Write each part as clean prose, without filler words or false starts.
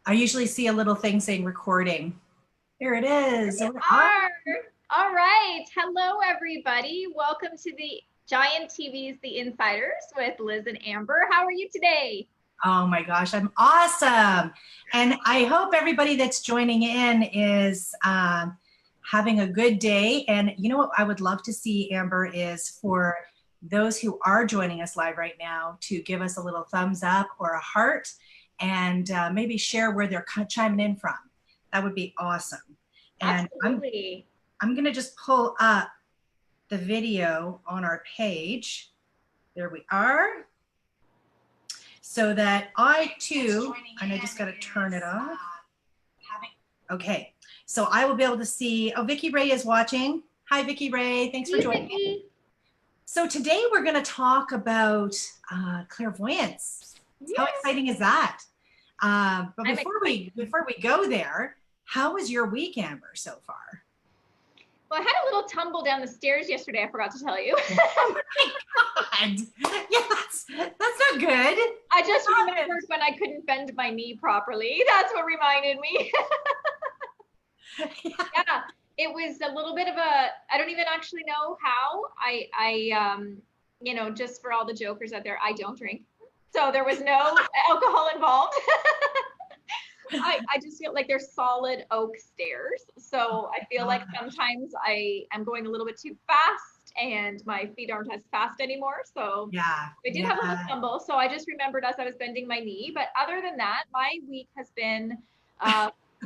I usually see a little thing saying recording. Here it is. We are. All right. Hello, everybody. Welcome to the Giant TV's The Insiders with Liz and Amber. How are you today? Oh my gosh, I'm awesome. And I hope everybody that's joining in is having a good day. And you know what I would love to see, Amber, is for those who are joining us live right now to give us a little thumbs up or a heart and maybe share where they're chiming in from. That would be awesome. And Absolutely. I'm going to just pull up the video on our page. There we are. So that I too, and I just got to turn it off. Okay, so I will be able to see, oh, Vicki Ray is watching. Hi, Vicki Ray, thanks for joining me. So today we're going to talk about clairvoyance. Yes. How exciting is that? But before we go there, how was your week, Amber, so far? Well, I had a little tumble down the stairs yesterday. I forgot to tell you. Oh my God. Yeah, that's not good. I just remembered when I couldn't bend my knee properly. That's what reminded me. Yeah, it was a little bit of a, I don't even actually know how. You know, just for all the jokers out there, I don't drink. So there was no alcohol involved. I just feel like they're solid oak stairs. So I feel like sometimes I am going a little bit too fast and my feet aren't as fast anymore. So yeah, I did have a little stumble. So I just remembered as I was bending my knee. But other than that, my week has been,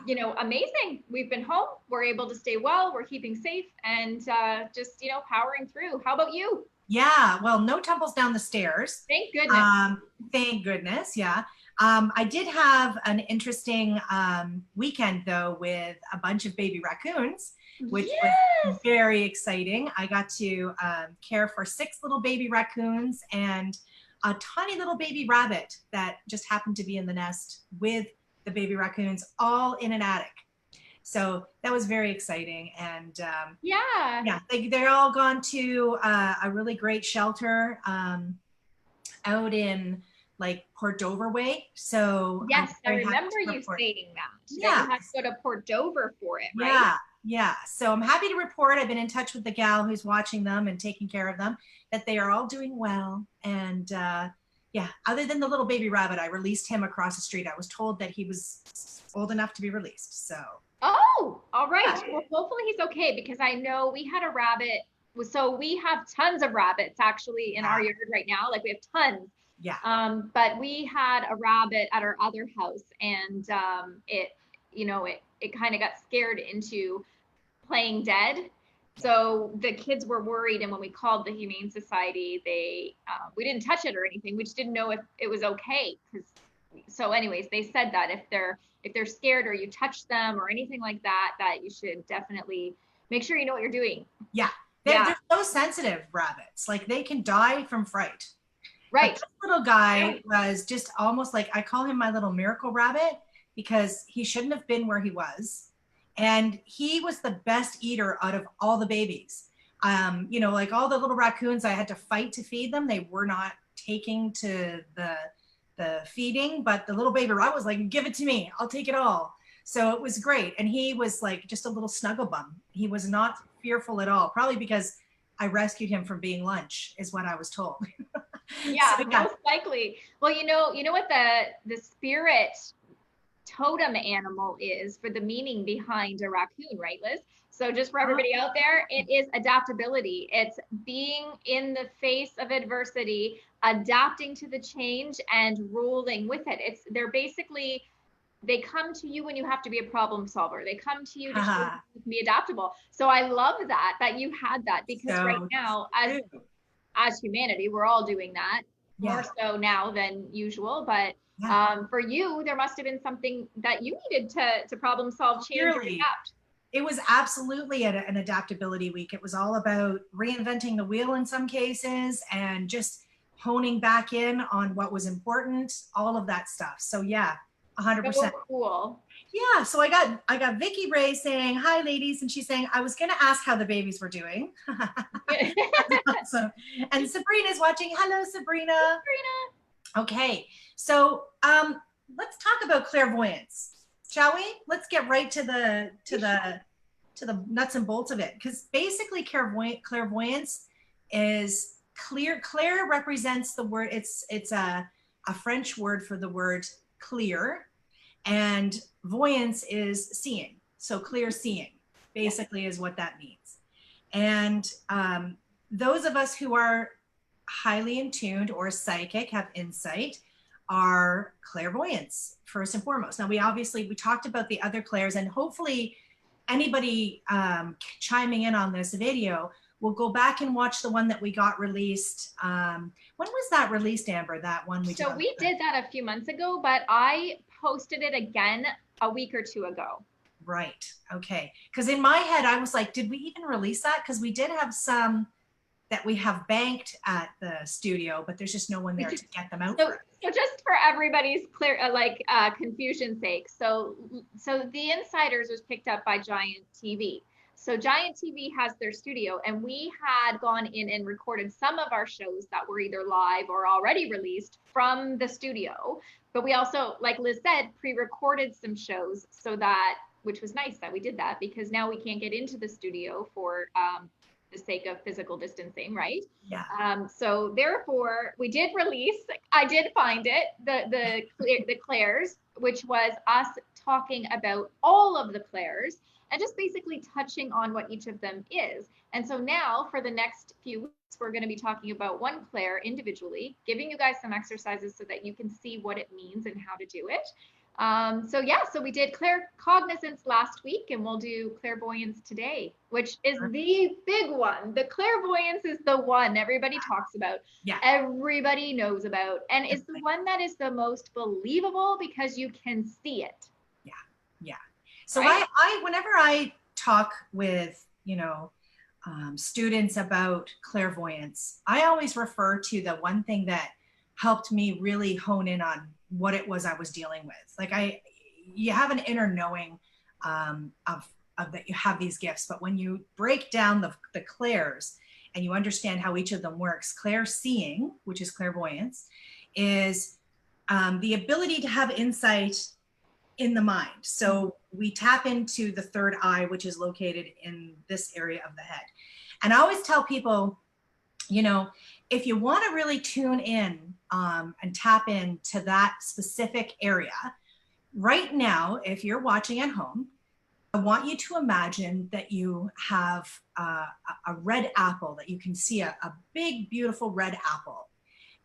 you know, amazing. We've been home. We're able to stay well. We're keeping safe and just, you know, powering through. How about you? Yeah, well, no tumbles down the stairs. Thank goodness. Thank goodness, yeah. I did have an interesting weekend, though, with a bunch of baby raccoons, which was very exciting. I got to care for 6 little baby raccoons and a tiny little baby rabbit that just happened to be in the nest with the baby raccoons, all in an attic. So that was very exciting. And yeah, they're all gone to a really great shelter out in like Port Dover way. So yes, I remember you saying that. Yeah, you had to go to Port Dover for it, right? Yeah. So I'm happy to report I've been in touch with the gal who's watching them and taking care of them, that they are all doing well. And yeah, other than the little baby rabbit, I released him across the street. I was told that he was old enough to be released. So. Oh, all right. Yeah. Well, hopefully he's okay, because I know we had a rabbit. So we have tons of rabbits actually in our yard right now. Like we have tons. Yeah. But we had a rabbit at our other house, and it, you know, it kind of got scared into playing dead. So the kids were worried, and when we called the Humane Society, we didn't touch it or anything. We just didn't know if it was okay. So anyways, they said that if they're scared or you touch them or anything like that, that you should definitely make sure you know what you're doing. Yeah. They're so sensitive, rabbits. Like they can die from fright. Right. But this little guy was just almost like, I call him my little miracle rabbit, because he shouldn't have been where he was. And he was the best eater out of all the babies. You know, like all the little raccoons, I had to fight to feed them. They were not taking to the feeding, but the little baby rabbit was like, give it to me, I'll take it all. So it was great. And he was like just a little snuggle bum. He was not fearful at all, probably because I rescued him from being lunch, is what I was told. Yeah, so, most likely. Well, you know what the spirit totem animal is for the meaning behind a raccoon, right, Liz? So just for everybody out there, it is adaptability. It's being in the face of adversity, adapting to the change and rolling with it. They come to you when you have to be a problem solver. They come to you to show you can be adaptable. So I love that you had that, because right now, as humanity, we're all doing that, more so now than usual. But for you, there must have been something that you needed to problem solve, change, or adapt. It was absolutely an adaptability week. It was all about reinventing the wheel in some cases and just honing back in on what was important, all of that stuff. So yeah, 100%. So cool. Yeah, so I got Vicki Ray saying, hi ladies, and she's saying, I was gonna ask how the babies were doing. Awesome. And Sabrina's watching. Hello, Sabrina. Hey, Sabrina. Okay, so let's talk about clairvoyance, shall we? Let's get right to the nuts and bolts of it, because basically clairvoyance is clear. Clair represents the word. It's a French word for the word clear, and voyance is seeing. So clear seeing basically is what that means. And those of us who are highly in tuned or psychic, have insight, are clairvoyants first and foremost. Now we talked about the other clairs, and hopefully anybody chiming in on this video will go back and watch the one that we got released. When was that released, Amber? That one we did. So we did that a few months ago, but I posted it again a week or two ago. Right. Okay. Because in my head, I was like, did we even release that? Because we did have some that we have banked at the studio, but there's just no one there to get them out. So just for everybody's clear, confusion's sake. So The Insiders was picked up by Giant TV. So Giant TV has their studio, and we had gone in and recorded some of our shows that were either live or already released from the studio. But we also, like Liz said, pre-recorded some shows, so that, which was nice that we did that, because now we can't get into the studio for the sake of physical distancing, right? Yeah. So therefore, we did release. I did find it, the clairs, which was us talking about all of the clairs and just basically touching on what each of them is. And so now, for the next few weeks, we're going to be talking about one clair individually, giving you guys some exercises so that you can see what it means and how to do it. So we did claircognizance last week, and we'll do clairvoyance today, which is the big one. The clairvoyance is the one everybody talks about, everybody knows about, and is the one that is the most believable because you can see it. Yeah. So right? I whenever I talk with, students about clairvoyance, I always refer to the one thing that helped me really hone in on what it was I was dealing with. Like you have an inner knowing of that you have these gifts, but when you break down the clairs and you understand how each of them works, clair seeing, which is clairvoyance, is the ability to have insight in the mind. So we tap into the third eye, which is located in this area of the head. And I always tell people, if you want to really tune in and tap into that specific area, right now, if you're watching at home, I want you to imagine that you have a red apple, that you can see a big, beautiful red apple.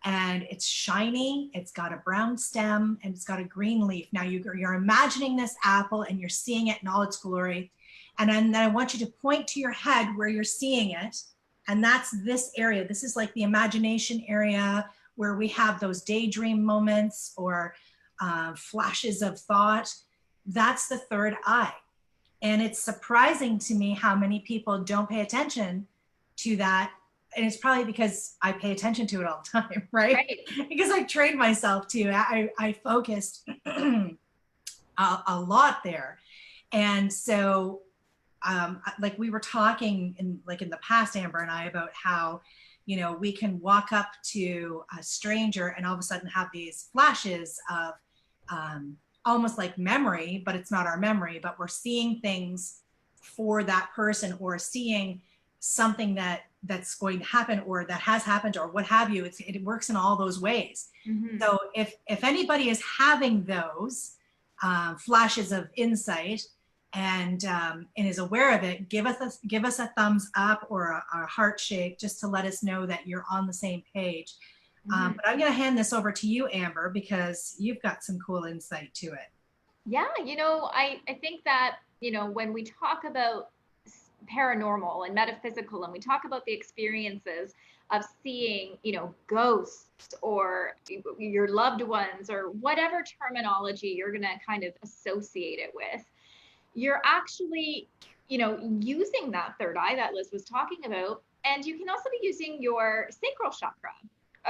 And it's shiny, it's got a brown stem, and it's got a green leaf. Now you're imagining this apple and you're seeing it in all its glory. And then I want you to point to your head where you're seeing it. And that's this area. This is like the imagination area where we have those daydream moments or flashes of thought. That's the third eye. And it's surprising to me how many people don't pay attention to that. And it's probably because I pay attention to it all the time, right? Because I trained myself to. I focused a lot there. And so like we were talking in the past, Amber and I, about how, we can walk up to a stranger and all of a sudden have these flashes of almost like memory, but it's not our memory, but we're seeing things for that person or seeing something that's going to happen or that has happened or what have you. It works in all those ways. Mm-hmm. So if anybody is having those flashes of insight and is aware of it, give us a thumbs up or a heart shake just to let us know that you're on the same page. Mm-hmm. But I'm going to hand this over to you, Amber, because you've got some cool insight to it. Yeah, I think that, when we talk about paranormal and metaphysical, and we talk about the experiences of seeing, ghosts or your loved ones or whatever terminology you're going to kind of associate it with, you're actually, using that third eye that Liz was talking about. And you can also be using your sacral chakra,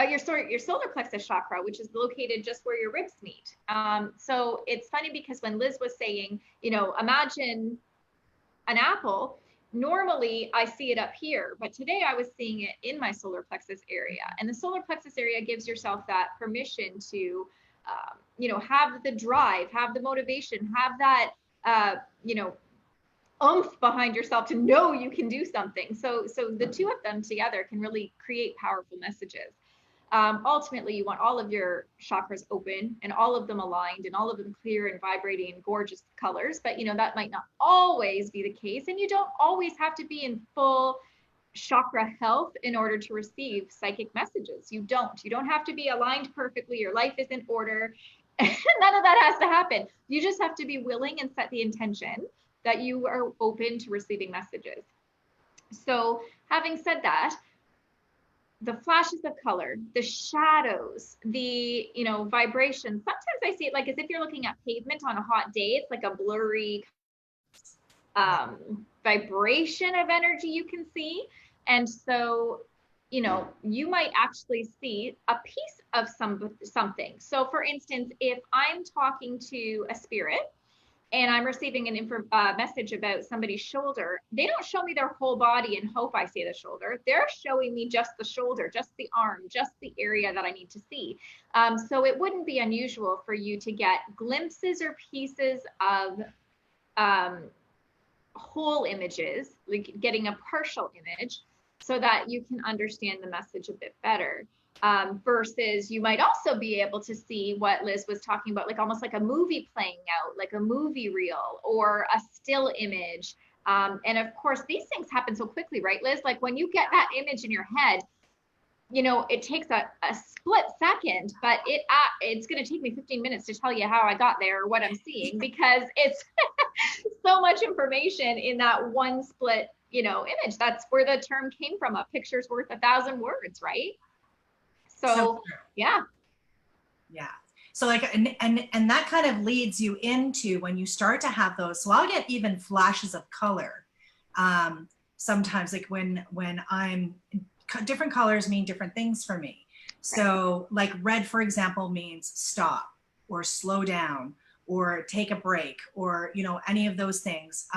your solar plexus chakra, which is located just where your ribs meet. So it's funny because when Liz was saying, imagine an apple, normally I see it up here, but today I was seeing it in my solar plexus area. And the solar plexus area gives yourself that permission to have the drive, have the motivation, have that, oomph behind yourself to know you can do something. So the two of them together can really create powerful messages. Ultimately, you want all of your chakras open and all of them aligned and all of them clear and vibrating in gorgeous colors. But, that might not always be the case. And you don't always have to be in full chakra health in order to receive psychic messages. You don't have to be aligned perfectly. Your life is in order. None of that has to happen. You just have to be willing and set the intention that you are open to receiving messages. So having said that, the flashes of color, the shadows, the, vibration, sometimes I see it like as if you're looking at pavement on a hot day. It's like a blurry vibration of energy you can see. And so, you might actually see a piece of something. So for instance, if I'm talking to a spirit and I'm receiving an message about somebody's shoulder, they don't show me their whole body and hope I see the shoulder. They're showing me just the shoulder, just the arm, just the area that I need to see. So it wouldn't be unusual for you to get glimpses or pieces of whole images, like getting a partial image, so that you can understand the message a bit better. Versus you might also be able to see what Liz was talking about, like almost like a movie playing out, like a movie reel or a still image. And of course, these things happen so quickly, right, Liz? Like when you get that image in your head, it takes a split second, but it's going to take me 15 minutes to tell you how I got there or what I'm seeing, because it's so much information in that one split, image. That's where the term came from. A picture's worth 1,000 words, right? So yeah. So like, and that kind of leads you into when you start to have those. So I'll get even flashes of color. Sometimes like when I'm, different colors mean different things for me. So like red, for example, means stop or slow down or take a break or, any of those things.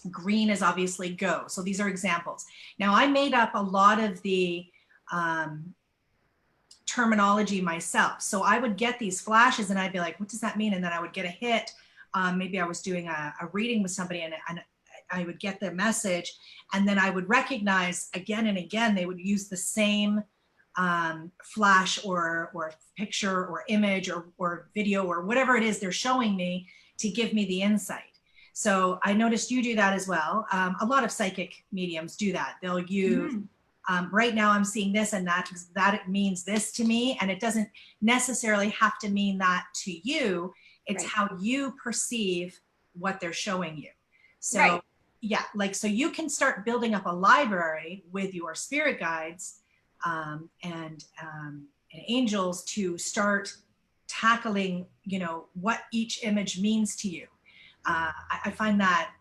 Green is obviously go. So these are examples. Now I made up a lot of the terminology myself. So I would get these flashes and I'd be like, what does that mean? And then I would get a hit. Maybe I was doing a reading with somebody and I would get the message, and then I would recognize again and again, they would use the same flash or picture or image or video or whatever it is they're showing me to give me the insight. So I noticed you do that as well. A lot of psychic mediums do that. They'll use, right now I'm seeing this and that it means this to me. And it doesn't necessarily have to mean that to you. It's how you perceive what they're showing you. So yeah, like, so you can start building up a library with your spirit guides and angels to start tackling, what each image means to you. I find that,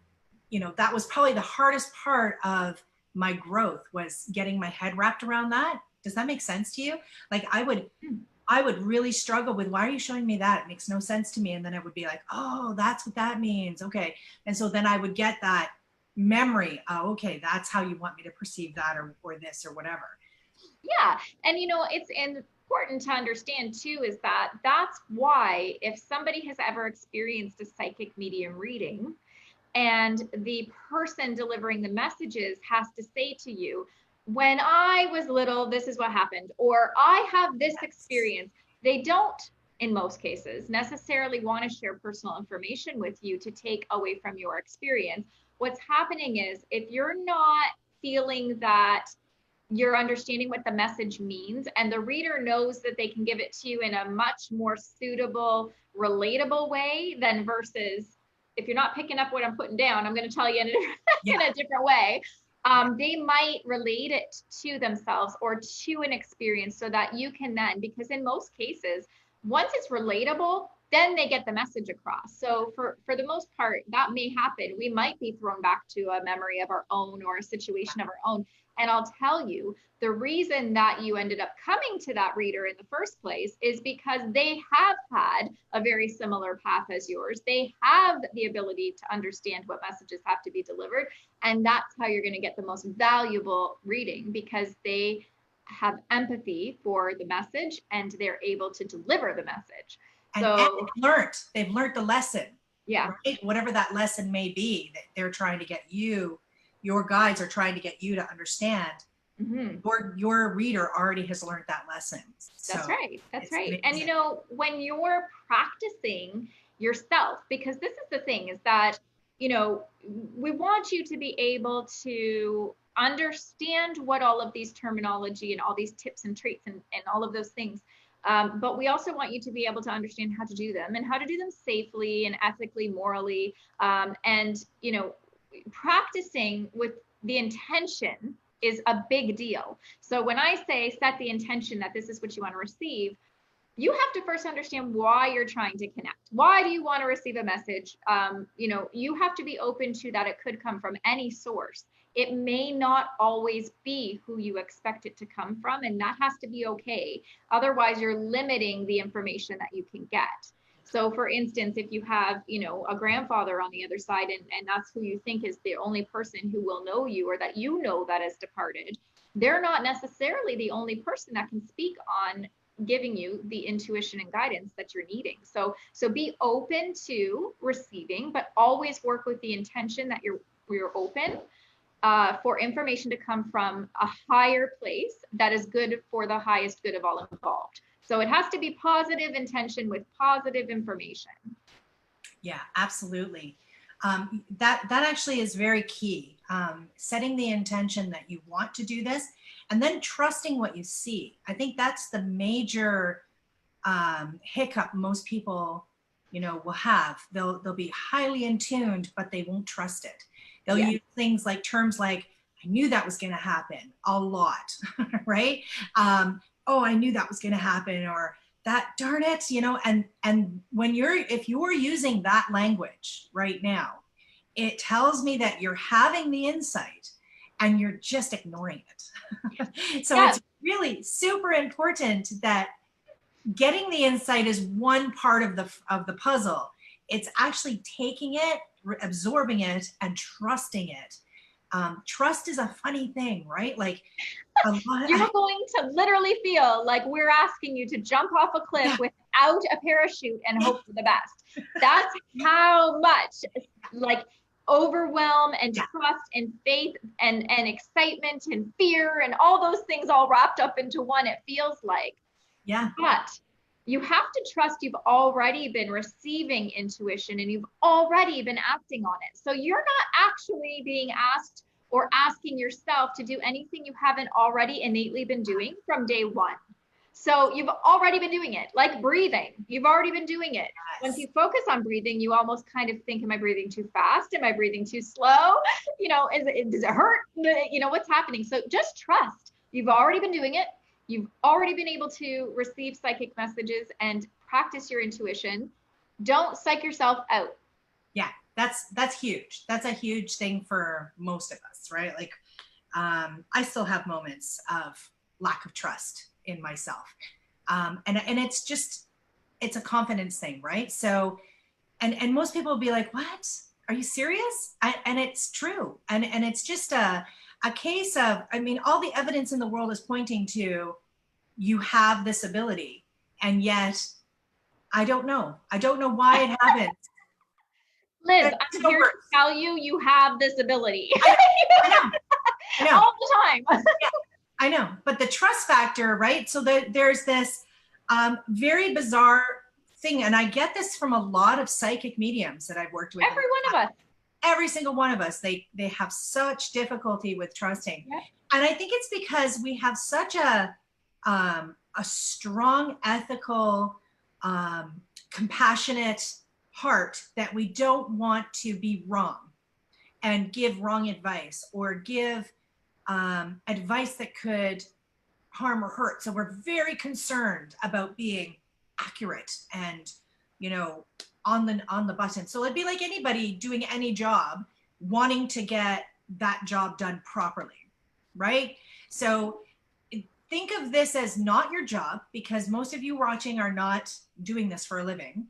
that was probably the hardest part of my growth, was getting my head wrapped around that. Does that make sense to you? Like I would really struggle with, why are you showing me that? It makes no sense to me. And then I would be like, oh, that's what that means. Okay. And so then I would get that memory. Oh, okay. That's how you want me to perceive that or this or whatever. Yeah. And, it's important to understand too, is that that's why if somebody has ever experienced a psychic medium reading and the person delivering the messages has to say to you, when I was little, this is what happened, or I have this experience, they don't, in most cases, necessarily want to share personal information with you to take away from your experience. What's happening is, if you're not feeling that you're understanding what the message means, and the reader knows that they can give it to you in a much more suitable, relatable way than versus, if you're not picking up what I'm putting down, I'm going to tell you in a different way. They might relate it to themselves or to an experience, so that you can then, because in most cases, once it's relatable, then they get the message across. So for the most part, that may happen. We might be thrown back to a memory of our own or a situation of our own. And I'll tell you, the reason that you ended up coming to that reader in the first place is because they have had a very similar path as yours. They have the ability to understand what messages have to be delivered. And that's how you're going to get the most valuable reading, because they have empathy for the message, and they're able to deliver the message. And they've learned the lesson. Yeah. Right? Whatever that lesson may be that they're trying to get you, your guides are trying to get you to understand. Mm-hmm. Your reader already has learned that lesson. That's right. That's right. Amazing. And you know, when you're practicing yourself, because this is the thing, is that, you know, we want you to be able to understand what all of these terminology and all these tips and traits and all of those things. But we also want you to be able to understand how to do them and how to do them safely and ethically, morally. And, you know, practicing with the intention is a big deal. So when I say set the intention that this is what you want to receive, you have to first understand why you're trying to connect. Why do you want to receive a message? You know, you have to be open to that it could come from any source. It may not always be who you expect it to come from, and that has to be okay. Otherwise, you're limiting the information that you can get. So for instance, if you have, you know, a grandfather on the other side, and that's who you think is the only person who will know you, or that you know that has departed, they're not necessarily the only person that can speak on giving you the intuition and guidance that you're needing. So be open to receiving, but always work with the intention that you're open for information to come from a higher place that is good for the highest good of all involved. So it has to be positive intention with positive information. Yeah, absolutely. That actually is very key. Setting the intention that you want to do this, and then trusting what you see. I think that's the major hiccup most people, you know, will have. They'll be highly in tuned, but they won't trust it. They'll use things like terms like, I knew that was going to happen a lot, right? Oh, I knew that was going to happen, or that, darn it, you know, and when if you're using that language right now, it tells me that you're having the insight and you're just ignoring it. So it's really super important that getting the insight is one part of the puzzle. It's actually taking it, absorbing it, and trusting it. Trust is a funny thing, right? Like, you're going to literally feel like we're asking you to jump off a cliff without a parachute and hope for the best. That's how much like overwhelm and trust and faith and excitement and fear and all those things all wrapped up into one, it feels like. Yeah. But you have to trust you've already been receiving intuition and you've already been acting on it. So you're not actually being asked or asking yourself to do anything you haven't already innately been doing from day one. So you've already been doing it, like breathing. You've already been doing it. Yes. Once you focus on breathing, you almost kind of think, am I breathing too fast? Am I breathing too slow? You know, does it hurt? You know, what's happening? So just trust. You've already been doing it. You've already been able to receive psychic messages and practice your intuition. Don't psych yourself out. Yeah, that's huge. That's a huge thing for most of us, right? Like, I still have moments of lack of trust in myself. And it's a confidence thing, right? So, and most people will be like, what? Are you serious? And it's true. And it's just a case of, I mean, all the evidence in the world is pointing to you have this ability, and yet I don't know why it happens. Liz, I'm here to tell you, you have this ability. I know. All the time. Yeah, I know, but the trust factor, right? So there's this very bizarre thing, and I get this from a lot of psychic mediums that I've worked with. Every one of us. Every single one of us, they have such difficulty with trusting. Yeah. And I think it's because we have such a strong, ethical, compassionate heart that we don't want to be wrong and give wrong advice or give advice that could harm or hurt. So we're very concerned about being accurate and, you know, on the button. So it'd be like anybody doing any job wanting to get that job done properly, right? So think of this as not your job, because most of you watching are not doing this for a living.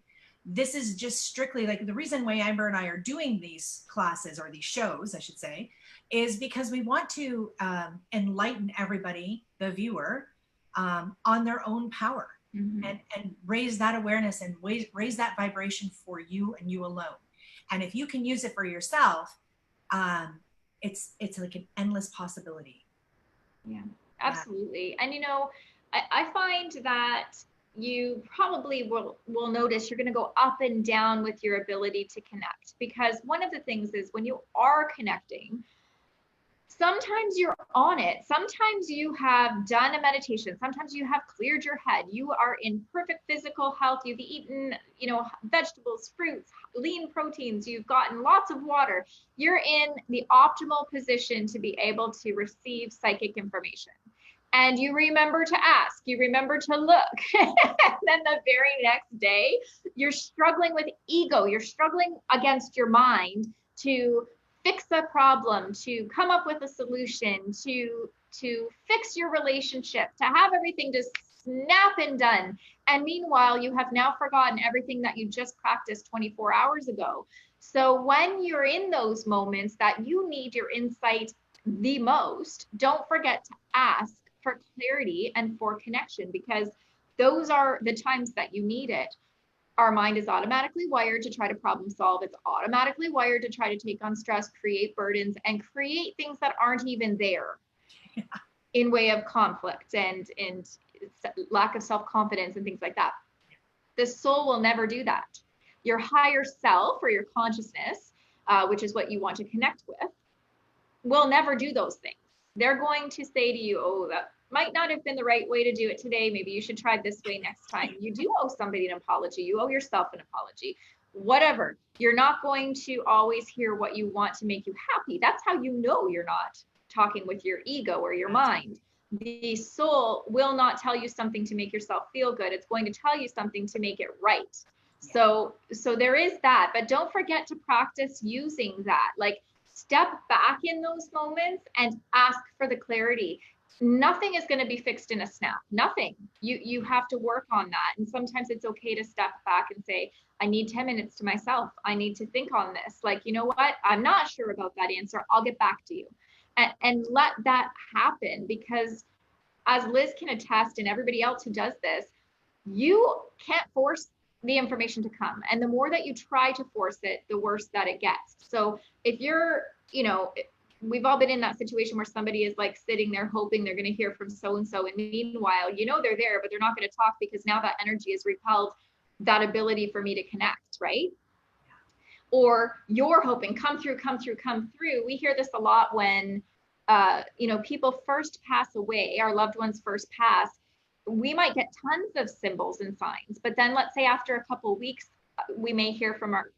this is just strictly like the reason why Amber and I are doing these classes, or these shows, I should say, is because we want to enlighten everybody, the viewer, on their own power, and raise that awareness and raise that vibration for you and you alone. And if you can use it for yourself, it's like an endless possibility. Yeah, absolutely. And you know, I find that you probably will notice you're going to go up and down with your ability to connect, because one of the things is when you are connecting, sometimes you're on it. Sometimes you have done a meditation. Sometimes you have cleared your head. You are in perfect physical health. You've eaten, you know, vegetables, fruits, lean proteins. You've gotten lots of water. You're in the optimal position to be able to receive psychic information. And you remember to ask, you remember to look. And then the very next day, you're struggling with ego. You're struggling against your mind to fix a problem, to come up with a solution, to fix your relationship, to have everything just snap and done. And meanwhile, you have now forgotten everything that you just practiced 24 hours ago. So when you're in those moments that you need your insight the most, don't forget to ask for clarity and for connection, because those are the times that you need it. Our mind is automatically wired to try to problem solve. It's automatically wired to try to take on stress, create burdens, and create things that aren't even there in way of conflict and lack of self-confidence and things like that. The soul will never do that. Your higher self, or your consciousness, which is what you want to connect with, will never do those things. They're going to say to you, oh, that might not have been the right way to do it today. Maybe you should try this way next time. You do owe somebody an apology. You owe yourself an apology. Whatever. You're not going to always hear what you want to make you happy. That's how you know you're not talking with your ego or your mind. The soul will not tell you something to make yourself feel good. It's going to tell you something to make it right. So there is that, but don't forget to practice using that. Like, step back in those moments and ask for the clarity. Nothing is going to be fixed in a snap. Nothing. You have to work on that. And sometimes it's okay to step back and say, I need 10 minutes to myself. I need to think on this. Like, you know what? I'm not sure about that answer. I'll get back to you. And let that happen, because as Liz can attest, and everybody else who does this, you can't force the information to come. And the more that you try to force it, the worse that it gets. So if you're, you know, we've all been in that situation where somebody is like sitting there hoping they're going to hear from so-and-so. And meanwhile, you know, they're there, but they're not going to talk because now that energy has repelled that ability for me to connect, right? Or you're hoping, come through. We hear this a lot when, you know, people first pass away, our loved ones first pass. We might get tons of symbols and signs, but then let's say after a couple of weeks, we may hear from our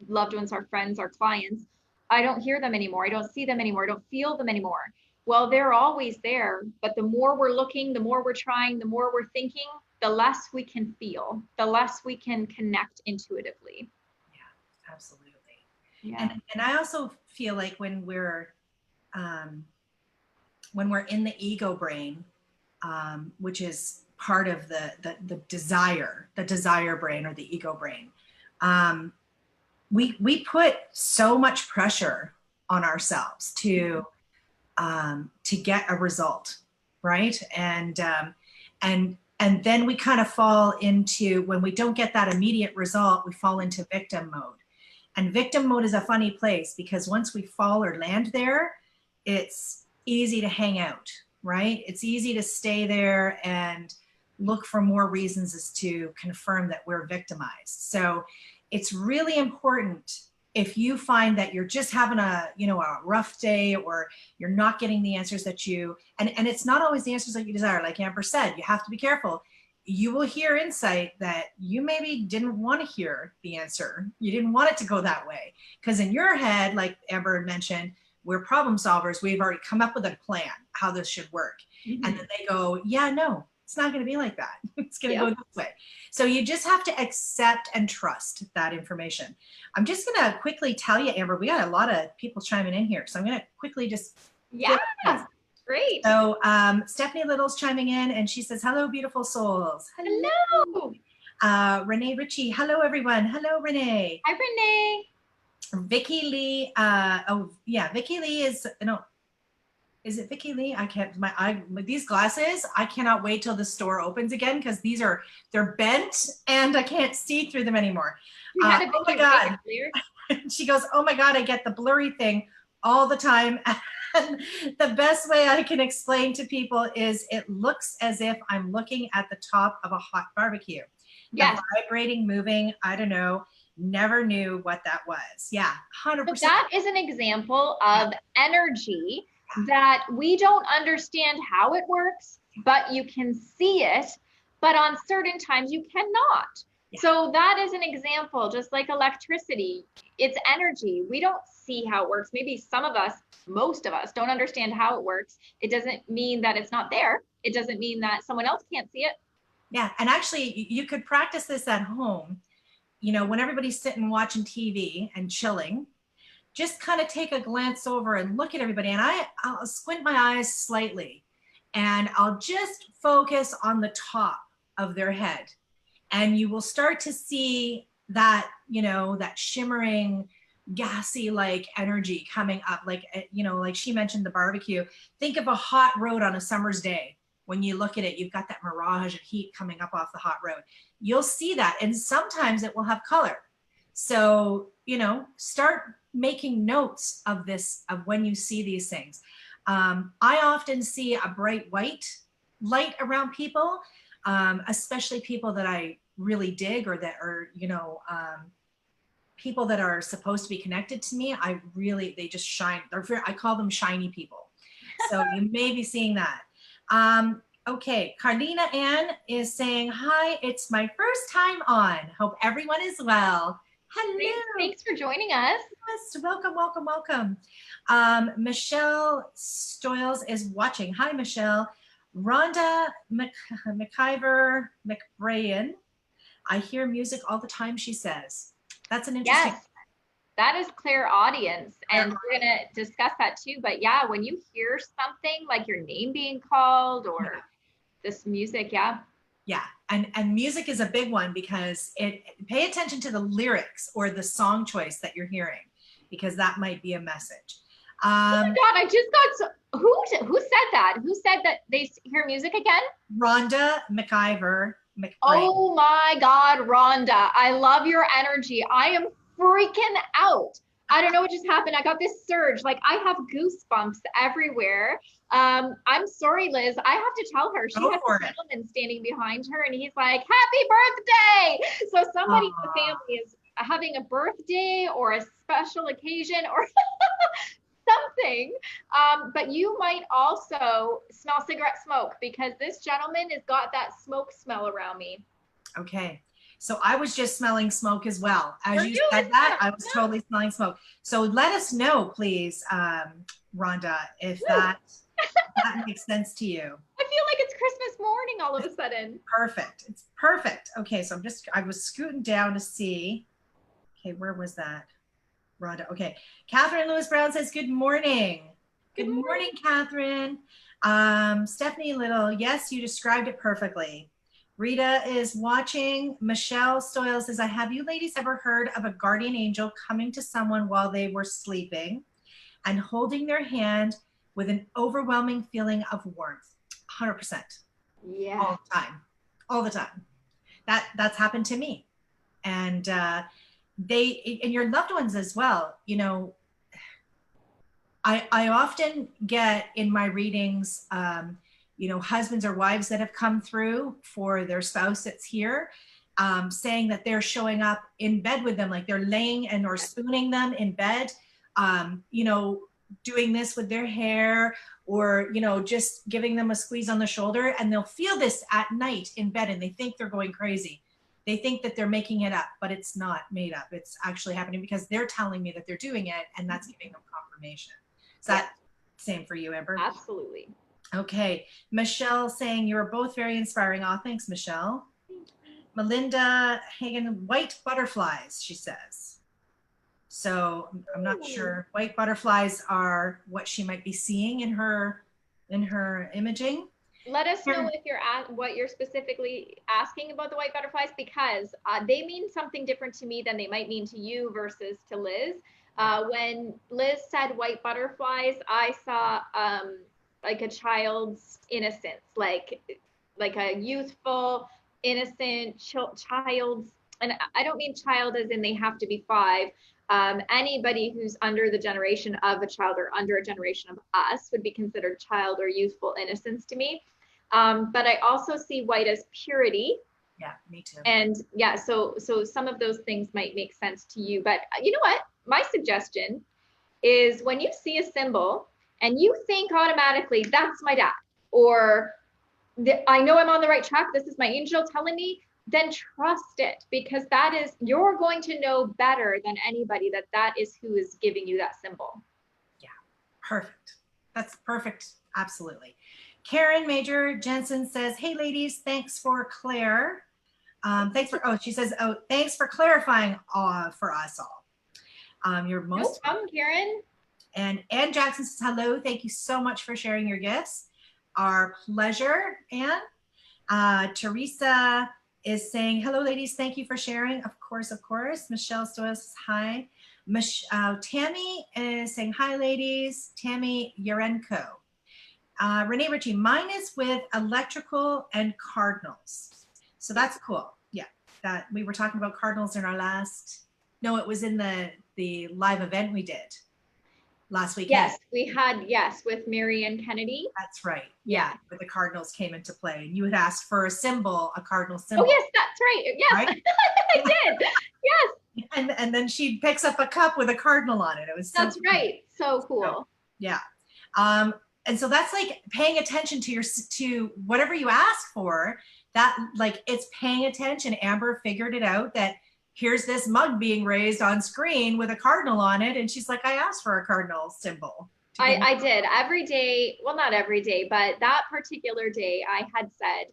loved ones, our friends, our clients, I don't hear them anymore. I don't see them anymore. I don't feel them anymore. Well, they're always there, but the more we're looking, the more we're trying, the more we're thinking, the less we can feel, the less we can connect intuitively. Yeah, absolutely. Yeah. And I also feel like when we're in the ego brain, which is part of the desire brain, or the ego brain, we put so much pressure on ourselves to get a result, right? And then we kind of fall into, when we don't get that immediate result, we fall into victim mode. And victim mode is a funny place, because once we fall or land there, it's easy to hang out, right? It's easy to stay there and look for more reasons as to confirm that we're victimized. So it's really important, if you find that you're just having a rough day, or you're not getting the answers that you, and it's not always the answers that you desire. Like Amber said, you have to be careful. You will hear insight that you maybe didn't want to hear the answer. You didn't want it to go that way. Because in your head, like Amber had mentioned, we're problem solvers. We've already come up with a plan how this should work. Mm-hmm. And then they go, yeah, no, it's not going to be like that. It's going to go this way. So you just have to accept and trust that information. I'm just going to quickly tell you, Amber, we got a lot of people chiming in here. So I'm going to quickly just. Yeah, great. So Stephanie Little's chiming in, and she says, hello, beautiful souls. Hello. Renee Ritchie, hello everyone. Hello, Renee. Hi, Renee. Vicky Lee, Vicky Lee is it Vicky Lee? I can't, with these glasses, I cannot wait till the store opens again because they're bent and I can't see through them anymore. Oh my God. She goes, oh my God, I get the blurry thing all the time. And the best way I can explain to people is it looks as if I'm looking at the top of a hot barbecue. Yes. The vibrating, moving, I don't know, never knew what that was. Yeah, 100%. But that is an example of energy that we don't understand how it works, but you can see it, but on certain times you cannot. Yeah. So that is an example, just like electricity, it's energy. We don't see how it works. Maybe some of us, most of us don't understand how it works. It doesn't mean that it's not there. It doesn't mean that someone else can't see it. Yeah, and actually you could practice this at home. You know, when everybody's sitting watching TV and chilling, just kind of take a glance over and look at everybody. And I'll squint my eyes slightly and I'll just focus on the top of their head. And you will start to see that, you know, that shimmering, gassy like energy coming up. Like, you know, like she mentioned the barbecue. Think of a hot road on a summer's day. When you look at it, you've got that mirage of heat coming up off the hot road. You'll see that. And sometimes it will have color. So, you know, start making notes of this, of when you see these things. I often see a bright white light around people, especially people that I really dig or that are, you know, people that are supposed to be connected to me. They just shine. I call them shiny people. So you may be seeing that. Okay, Carlina Ann is saying, hi, it's my first time on. Hope everyone is well. Hello. Thanks for joining us. Yes, welcome, welcome, welcome. Michelle Stoyles is watching. Hi, Michelle. Rhonda McIver McBrayan. I hear music all the time, she says. That's an interesting. Yes, that is clairaudience, and we're going to discuss that too. But yeah, when you hear something like your name being called or this music, yeah. Yeah, and music is a big one because pay attention to the lyrics or the song choice that you're hearing, because that might be a message. Oh my God, I just got who said that? Who said that they hear music again? Rhonda McIver McBrayan. Oh my God, Rhonda, I love your energy. I am freaking out. I don't know what just happened. I got this surge. Like I have goosebumps everywhere. I'm sorry, Liz. I have to tell her. She has a gentleman standing behind her and he's like, happy birthday. So somebody in the family is having a birthday or a special occasion or something. But you might also smell cigarette smoke because this gentleman has got that smoke smell around me. Okay. So I was just smelling smoke as well. As you said that, I was totally smelling smoke. So let us know, please, Rhonda, if that makes sense to you. I feel like it's Christmas morning all of a sudden. Perfect. It's perfect. Okay, so I was scooting down to see. Okay, where was that? Rhonda. Okay. Catherine Lewis Brown says, good morning. Good morning, Catherine. Stephanie Little, yes, you described it perfectly. Rita is watching. Michelle Stoyles says, have you ladies ever heard of a guardian angel coming to someone while they were sleeping and holding their hand with an overwhelming feeling of warmth? 100%. Yeah. All the time. All the time. That's happened to me. And and your loved ones as well. You know, I often get in my readings, you know, husbands or wives that have come through for their spouse that's here, saying that they're showing up in bed with them, like they're laying and or spooning them in bed, you know, doing this with their hair or, you know, just giving them a squeeze on the shoulder, and they'll feel this at night in bed and they think they're going crazy. They think that they're making it up, but it's not made up. It's actually happening because they're telling me that they're doing it, and that's giving them confirmation. Is that same for you, Amber? Absolutely. Okay, Michelle saying you're both very inspiring. Oh, thanks, Michelle. Melinda Hagen, white butterflies, she says. So I'm not sure. White butterflies are what she might be seeing in her imaging. Let us know if you're at what you're specifically asking about the white butterflies, because they mean something different to me than they might mean to you versus to Liz. When Liz said white butterflies, I saw like a child's innocence, like a youthful, innocent child's, and I don't mean child as in they have to be 5. Anybody who's under the generation of a child or under a generation of us would be considered child or youthful innocence to me. But I also see white as purity. Yeah, me too. And yeah, so some of those things might make sense to you. But you know what? My suggestion is when you see a symbol and you think automatically, that's my dad, or I know I'm on the right track, this is my angel telling me, then trust it, because that is, you're going to know better than anybody that that is who is giving you that symbol. Yeah, perfect. That's perfect. Absolutely. Karen Major Jensen says, hey ladies, thanks for Claire. She says, thanks for clarifying for us all. You're most welcome, Karen. And Ann Jackson says, hello, thank you so much for sharing your gifts. Our pleasure, Ann. Teresa is saying, hello ladies, thank you for sharing. Of course, of course. Michelle Stoyle says, hi. Tammy is saying, hi ladies. Tammy Yarenko. Renee Ritchie, mine is with electrical and cardinals. So that's cool. Yeah, that we were talking about cardinals in our last, no, it was in the live event we did last weekend. Yes, we had, yes, with Mary and Kennedy. That's right. Yeah, where the cardinals came into play. And you had asked for a symbol, a cardinal symbol. Oh, yes, that's right. Yes, right? I did. Yes. And then she picks up a cup with a cardinal on it. It was so That's cool. Right. So cool. So, yeah. And so that's like paying attention to whatever you ask for, that like it's paying attention. Amber figured it out that here's this mug being raised on screen with a cardinal on it. And she's like, I asked for a cardinal symbol. I did every day. Well, not every day, but that particular day I had said,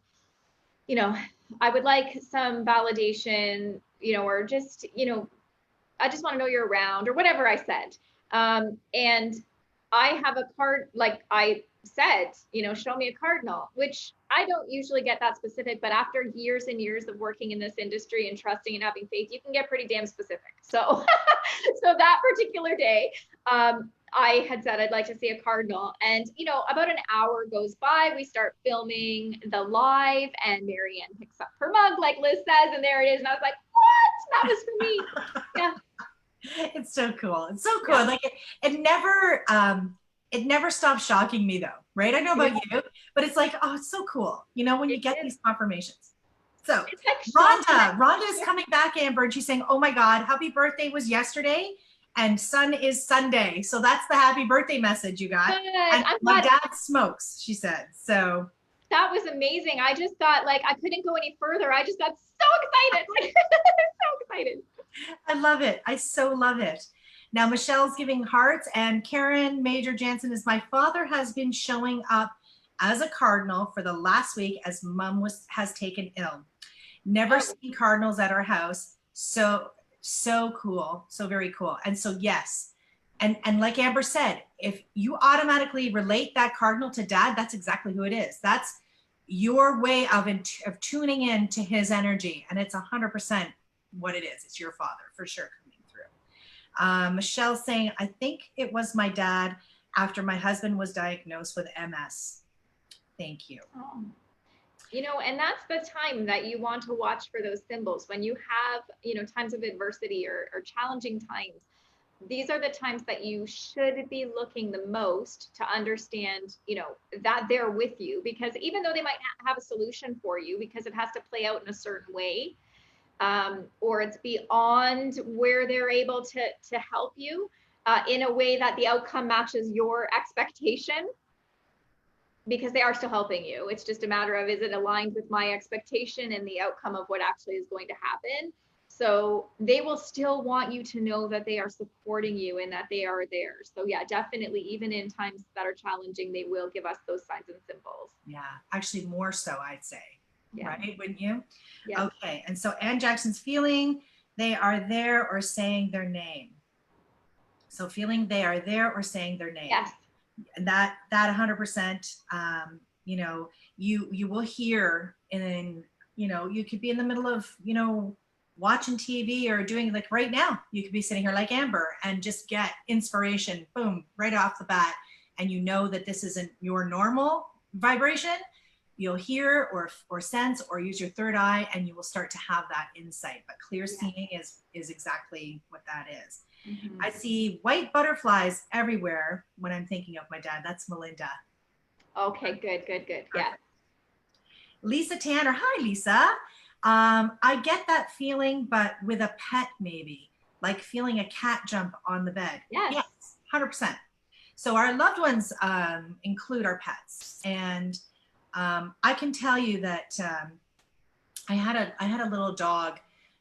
you know, I would like some validation, you know, or just, you know, I just want to know you're around or whatever I said. And I have a card, like I said, you know, show me a cardinal, which I don't usually get that specific, but after years and years of working in this industry and trusting and having faith, you can get pretty damn specific. So, so that particular day, I had said, I'd like to see a cardinal. And, you know, about an hour goes by, we start filming the live and Marianne picks up her mug, like Liz says, and there it is. And I was like, what? That was for me. Yeah. It's so cool. It's so cool. Yeah. Like it never stops shocking me though. Right. I know about you, but it's like, oh, it's so cool. You know, when you get these confirmations. So like Rhonda is coming back, Amber, and she's saying, oh my God, happy birthday was yesterday and sun is Sunday. So that's the happy birthday message you got. And my dad smokes, she said. So that was amazing. I just thought like, I couldn't go any further. I just got so excited. So excited. I love it. I so love it. Now, Michelle's giving hearts, and Karen Major Jansen is, my father has been showing up as a cardinal for the last week as mom has taken ill. Never seen cardinals at our house. So cool. So very cool. And so, yes. And like Amber said, if you automatically relate that cardinal to dad, that's exactly who it is. That's your way of tuning in to his energy. And it's 100% what it is. It's your father for sure coming through. Michelle saying, I think it was my dad after my husband was diagnosed with MS. Thank you. Oh. You know, and that's the time that you want to watch for those symbols. When you have, you know, times of adversity or challenging times, these are the times that you should be looking the most to understand, you know, that they're with you, because even though they might not have a solution for you because it has to play out in a certain way, or it's beyond where they're able to help you in a way that the outcome matches your expectation, because they are still helping you. It's just a matter of, is it aligned with my expectation and the outcome of what actually is going to happen? So they will still want you to know that they are supporting you and that they are there. So yeah, definitely, even in times that are challenging, they will give us those signs and symbols. Yeah, actually more so, I'd say. Yeah. Right, wouldn't you? Yeah. Okay, and so Ann Jackson's feeling they are there or saying their name. So feeling they are there or saying their name. Yes. And that 100%, You know, you will hear, and you know, you could be in the middle of, you know, watching TV or doing, like right now, you could be sitting here like Amber and just get inspiration, boom, right off the bat. And you know that this isn't your normal vibration. You'll hear or sense or use your third eye, and you will start to have that insight. But clear seeing is exactly what that is. Mm-hmm. I see white butterflies everywhere when I'm thinking of my dad. That's Melinda. Okay, good. Yeah. Lisa Tanner. Hi, Lisa. I get that feeling, but with a pet, maybe, like feeling a cat jump on the bed. Yes, 100%. So our loved ones include our pets, and I can tell you that I had a little dog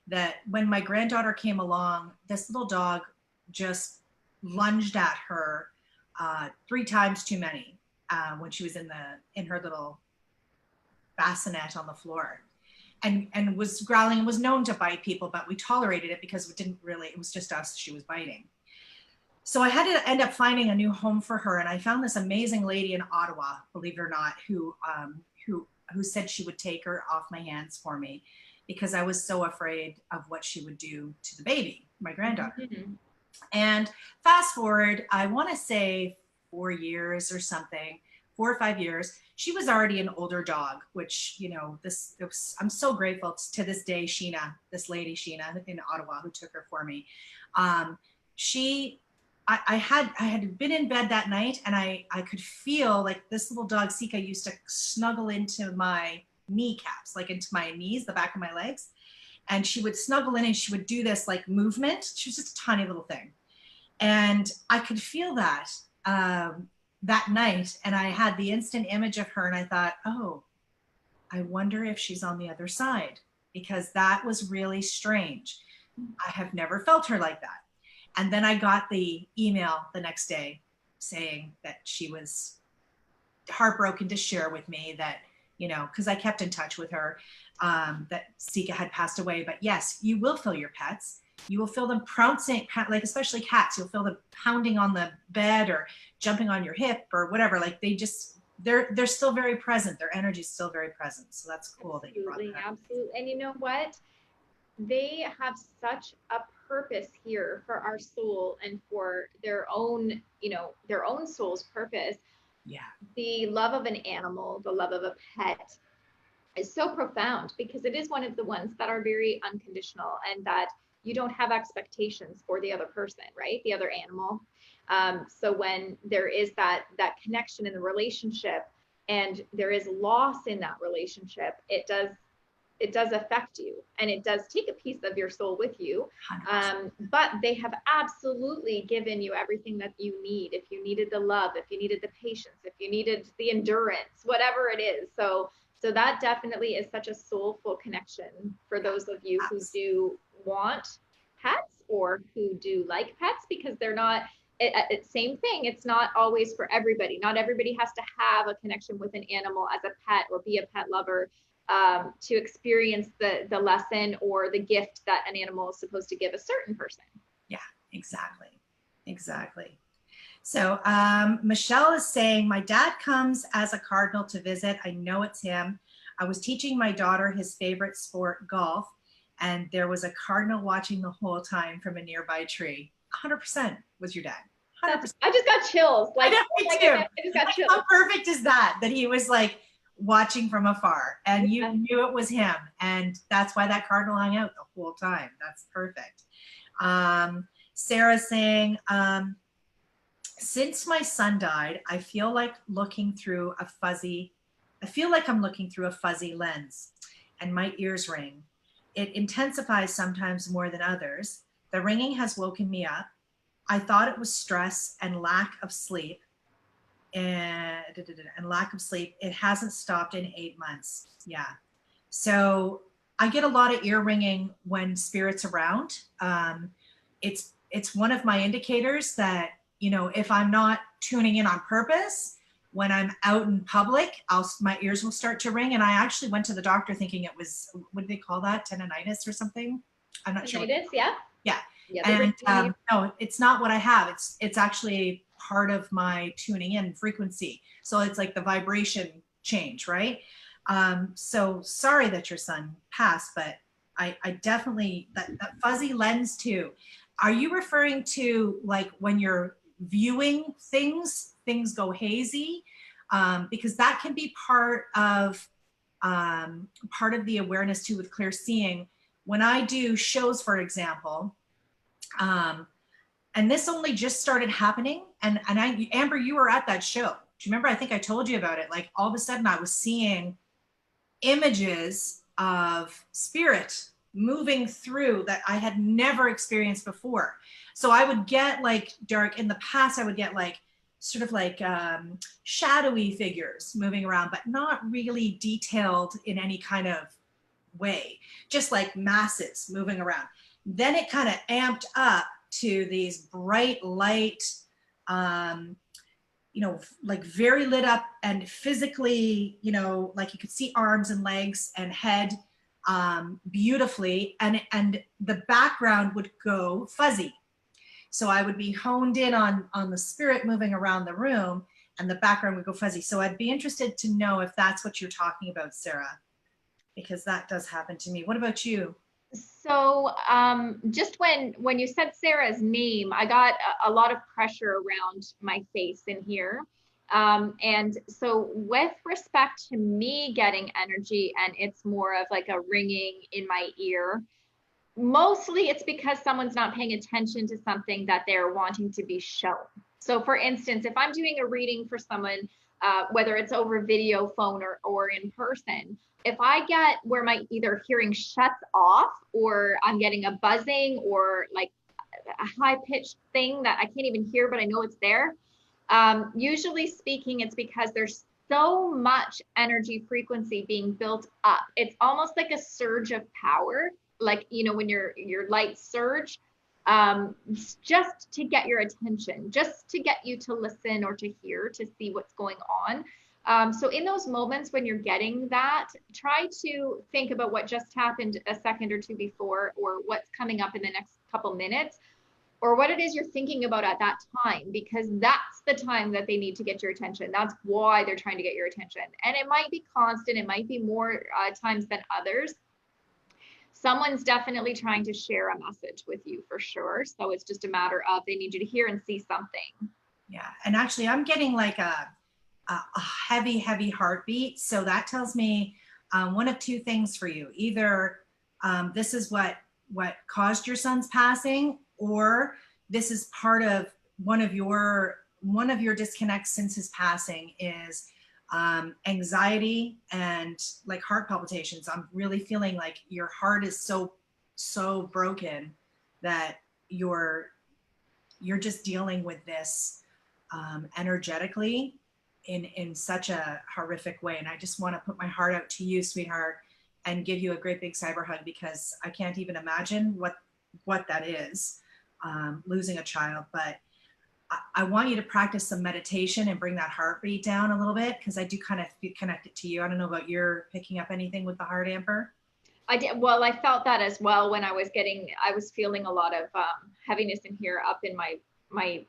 that when my granddaughter came along, this little dog just lunged at her 3 times too many when she was in her little bassinet on the floor, and was growling and was known to bite people, but we tolerated it because it was just us she was biting. So I had to end up finding a new home for her, and I found this amazing lady in Ottawa, believe it or not, who said she would take her off my hands for me because I was so afraid of what she would do to the baby, my granddaughter. Mm-hmm. And fast forward, I want to say 4 years or something, 4 or 5 years, she was already an older dog, which, you know, I'm so grateful to this day, Sheena, this lady, Sheena in Ottawa, who took her for me. I had been in bed that night, and I could feel like this little dog, Sika, used to snuggle into my kneecaps, like into my knees, the back of my legs. And she would snuggle in and she would do this like movement. She was just a tiny little thing. And I could feel that that night. And I had the instant image of her, and I thought, oh, I wonder if she's on the other side, because that was really strange. I have never felt her like that. And then I got the email the next day saying that she was heartbroken to share with me that, you know, because I kept in touch with her, that Sika had passed away. But yes, you will feel your pets. You will feel them pouncing, like especially cats. You'll feel them pounding on the bed or jumping on your hip or whatever. Like they're still very present. Their energy is still very present. So that's cool. Absolutely, that you brought that up. absolutely. And you know what? They have such a purpose here for our soul and for their own, you know, their own soul's purpose. Yeah. The love of an animal, the love of a pet is so profound because it is one of the ones that are very unconditional and that you don't have expectations for the other person, right? The other animal. So when there is that connection in the relationship and there is loss in that relationship, it does affect you, and it does take a piece of your soul with you. But they have absolutely given you everything that you need. If you needed the love, if you needed the patience, if you needed the endurance, whatever it is. So that definitely is such a soulful connection for those of you who do want pets or who do like pets, because they're not, same thing. It's not always for everybody. Not everybody has to have a connection with an animal as a pet or be a pet lover to experience the lesson or the gift that an animal is supposed to give a certain person. Yeah, exactly. So Michelle is saying, my dad comes as a cardinal to visit. I know it's him. I was teaching my daughter his favorite sport, golf, and there was a cardinal watching the whole time from a nearby tree. 100% was your dad. 100%. I just got chills. Like, I just got chills. How perfect is that he was like watching from afar, and you knew it was him, and that's why that cardinal hung out the whole time. That's perfect. Sarah saying, since my son died, I feel like I'm looking through a fuzzy lens, and my ears ring. It intensifies sometimes more than others. The ringing has woken me up. I thought it was stress and lack of sleep. And lack of sleep. It hasn't stopped in 8 months. Yeah. So I get a lot of ear ringing when spirit's around. It's one of my indicators that, you know, if I'm not tuning in on purpose, when I'm out in public, my ears will start to ring. And I actually went to the doctor thinking it was, what do they call that? Tinnitus or something? I'm not sure. Tinnitus, yeah. Yeah. And no, it's not what I have. It's actually part of my tuning in frequency. So it's like the vibration change, right? So sorry that your son passed, but I definitely, that fuzzy lens too. Are you referring to like when you're viewing things go hazy? Because that can be part of the awareness too with clear seeing. When I do shows, for example, and this only just started happening, and Amber, you were at that show. Do you remember? I think I told you about it. Like all of a sudden I was seeing images of spirit moving through that I had never experienced before. So I would get like dark, in the past I would get like sort of like shadowy figures moving around, but not really detailed in any kind of way, just like masses moving around. Then it kind of amped up to these bright light, you know, like very lit up and physically, you know, like you could see arms and legs and head beautifully, and the background would go fuzzy. So I would be honed in on the spirit moving around the room, and the background would go fuzzy. So I'd be interested to know if that's what you're talking about, Sarah, because that does happen to me. What about you? So just when you said Sarah's name, I got a lot of pressure around my face in here. And so with respect to me getting energy, and it's more of like a ringing in my ear, mostly it's because someone's not paying attention to something that they're wanting to be shown. So for instance, if I'm doing a reading for someone, whether it's over video, phone, or in person, if I get where my either hearing shuts off, or I'm getting a buzzing or like a high pitched thing that I can't even hear, but I know it's there, usually speaking, it's because there's so much energy frequency being built up. It's almost like a surge of power, like, you know, when your lights surge, just to get your attention, just to get you to listen or to hear, to see what's going on. So in those moments when you're getting that, try to think about what just happened a second or two before, or what's coming up in the next couple minutes, or what it is you're thinking about at that time, because that's the time that they need to get your attention. That's why they're trying to get your attention. And it might be constant, it might be more times than others. Someone's definitely trying to share a message with you for sure. So it's just a matter of they need you to hear and see something. Yeah, and actually I'm getting like a heavy heartbeat. So that tells me one of two things for you. Either this is what caused your son's passing, or this is part of one of your disconnects since his passing is anxiety and like heart palpitations. I'm really feeling like your heart is so broken that you're just dealing with this energetically in such a horrific way. And I just want to put my heart out to you, sweetheart, and give you a great big cyber hug, because I can't even imagine what that is, losing a child. But I want you to practice some meditation and bring that heartbeat down a little bit, because I do kind of feel connected to you. I don't know about your picking up anything with the heart, Amber? I did. Well, I felt that as well when I was feeling a lot of heaviness in here, up in my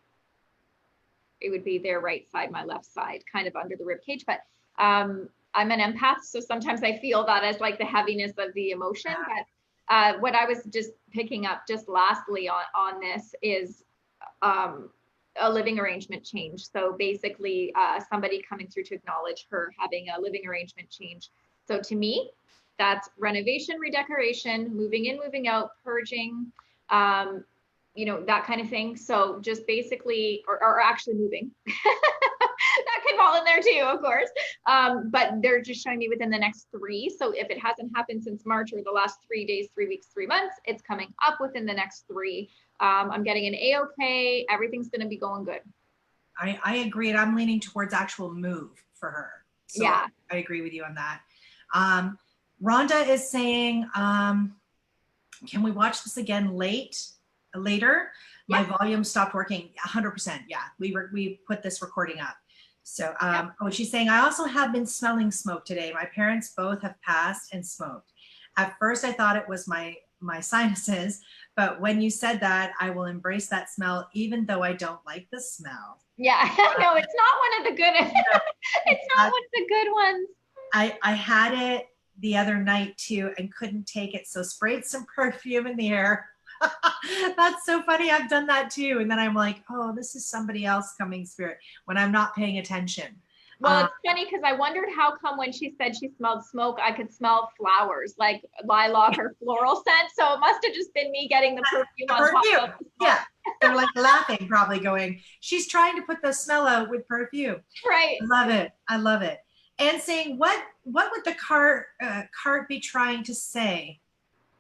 it would be their right side, my left side, kind of under the rib cage. But I'm an empath, so sometimes I feel that as like the heaviness of the emotion. But what I was just picking up just lastly on this is a living arrangement change. So basically somebody coming through to acknowledge her having a living arrangement change. So to me, that's renovation, redecoration, moving in, moving out, purging, you know, that kind of thing. So just basically, or actually moving, that can fall in there too, of course. But they're just showing me within the next 3. So if it hasn't happened since March or the last 3 days, 3 weeks, 3 months, it's coming up within the next 3. I'm getting an A-okay. Everything's going to be going good. I agree. And I'm leaning towards actual move for her. So yeah, I agree with you on that. Rhonda is saying, can we watch this again later? My volume stopped working. 100%. Yeah, we put this recording up. So, oh, she's saying, I also have been smelling smoke today. My parents both have passed and smoked. At first I thought it was my my sinuses. But when you said that, I will embrace that smell, even though I don't like the smell. Yeah, no, it's not one of the good. It's not one of the good ones. I had it the other night too and couldn't take it, so sprayed some perfume in the air. That's so funny. I've done that too, and then I'm like, oh, this is somebody else coming, spirit, when I'm not paying attention. Well, it's funny because I wondered how come when she said she smelled smoke, I could smell flowers like lilac or floral scent. So it must have just been me getting the perfume on top of the smoke. Yeah, they're like laughing, probably going, she's trying to put the smell out with perfume. Right. I love it. I love it. And saying, what would the card be trying to say?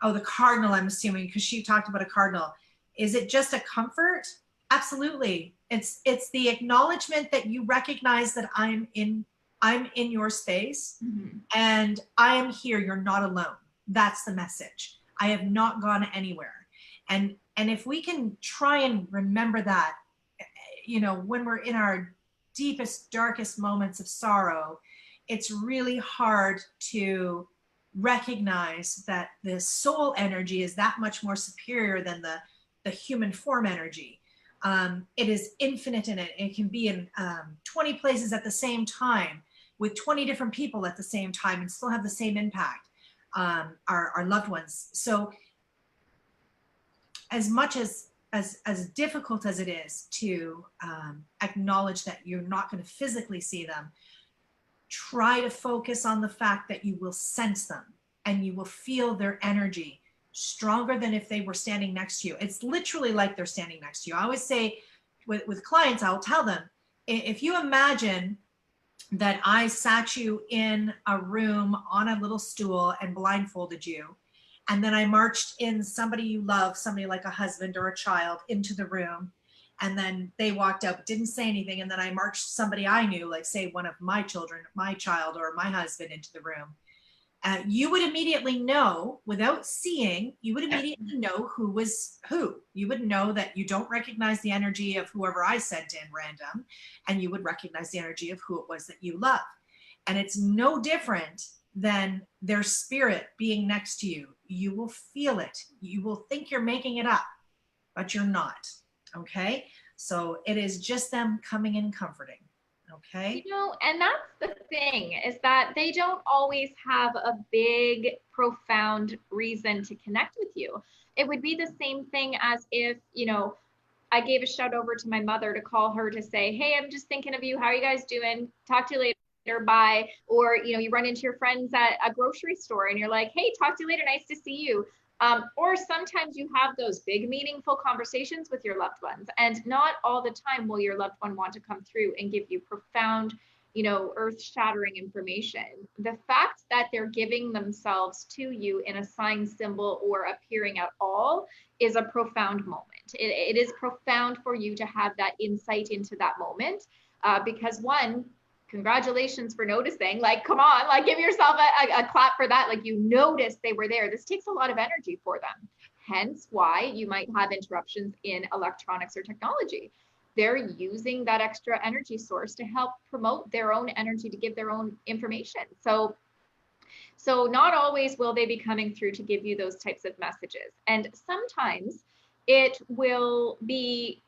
Oh, the cardinal, I'm assuming, because she talked about a cardinal. Is it just a comfort? Absolutely. It's the acknowledgement that you recognize that I'm in your space, mm-hmm. and I am here. You're not alone. That's the message. I have not gone anywhere. And if we can try and remember that, you know, when we're in our deepest, darkest moments of sorrow, it's really hard to recognize that the soul energy is that much more superior than the human form energy. It is infinite in it. It can be in 20 places at the same time with 20 different people at the same time and still have the same impact, our loved ones. So as much as difficult as it is to acknowledge that you're not going to physically see them, try to focus on the fact that you will sense them and you will feel their energy stronger than if they were standing next to you. It's literally like they're standing next to you. I always say with clients, I'll tell them, if you imagine that I sat you in a room on a little stool and blindfolded you, and then I marched in somebody you love, somebody like a husband or a child, into the room, and then they walked out but didn't say anything, and then I marched somebody I knew, like say one of my children, my child or my husband, into the room, you would immediately know, without seeing, you would immediately know who was who. You would know that you don't recognize the energy of whoever I sent in random, and you would recognize the energy of who it was that you love. And it's no different than their spirit being next to you. You will feel it. You will think you're making it up, but you're not. Okay? So it is just them coming in comforting. Okay. You know, and that's the thing, is that they don't always have a big, profound reason to connect with you. It would be the same thing as if, you know, I gave a shout over to my mother to call her to say, hey, I'm just thinking of you. How are you guys doing? Talk to you later. Bye. Or, you know, you run into your friends at a grocery store and you're like, hey, talk to you later. Nice to see you. Or sometimes you have those big, meaningful conversations with your loved ones, and not all the time will your loved one want to come through and give you profound, you know, earth-shattering information. The fact that they're giving themselves to you in a sign, symbol, or appearing at all is a profound moment. It is profound for you to have that insight into that moment, because one, congratulations for noticing. Like, come on, like give yourself a clap for that. Like, you noticed they were there. This takes a lot of energy for them. Hence why you might have interruptions in electronics or technology. They're using that extra energy source to help promote their own energy, to give their own information. So not always will they be coming through to give you those types of messages. And sometimes it will be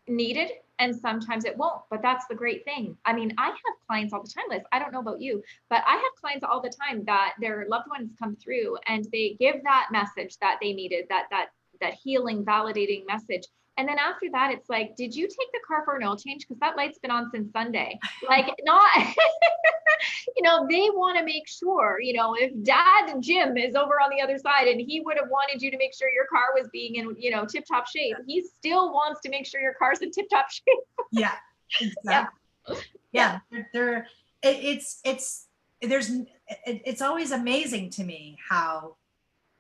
needed and sometimes it won't, but that's the great thing. I mean, I have clients all the time, Liz. I don't know about you, but I have clients all the time that their loved ones come through and they give that message that they needed, that healing, validating message. And then after that, it's like, did you take the car for an oil change? Because that light's been on since Sunday. Like, not, you know, they want to make sure, you know, if Dad Jim is over on the other side and he would have wanted you to make sure your car was being in, you know, tip-top shape, he still wants to make sure your car's in tip-top shape. Yeah, exactly. Yeah. It's always amazing to me how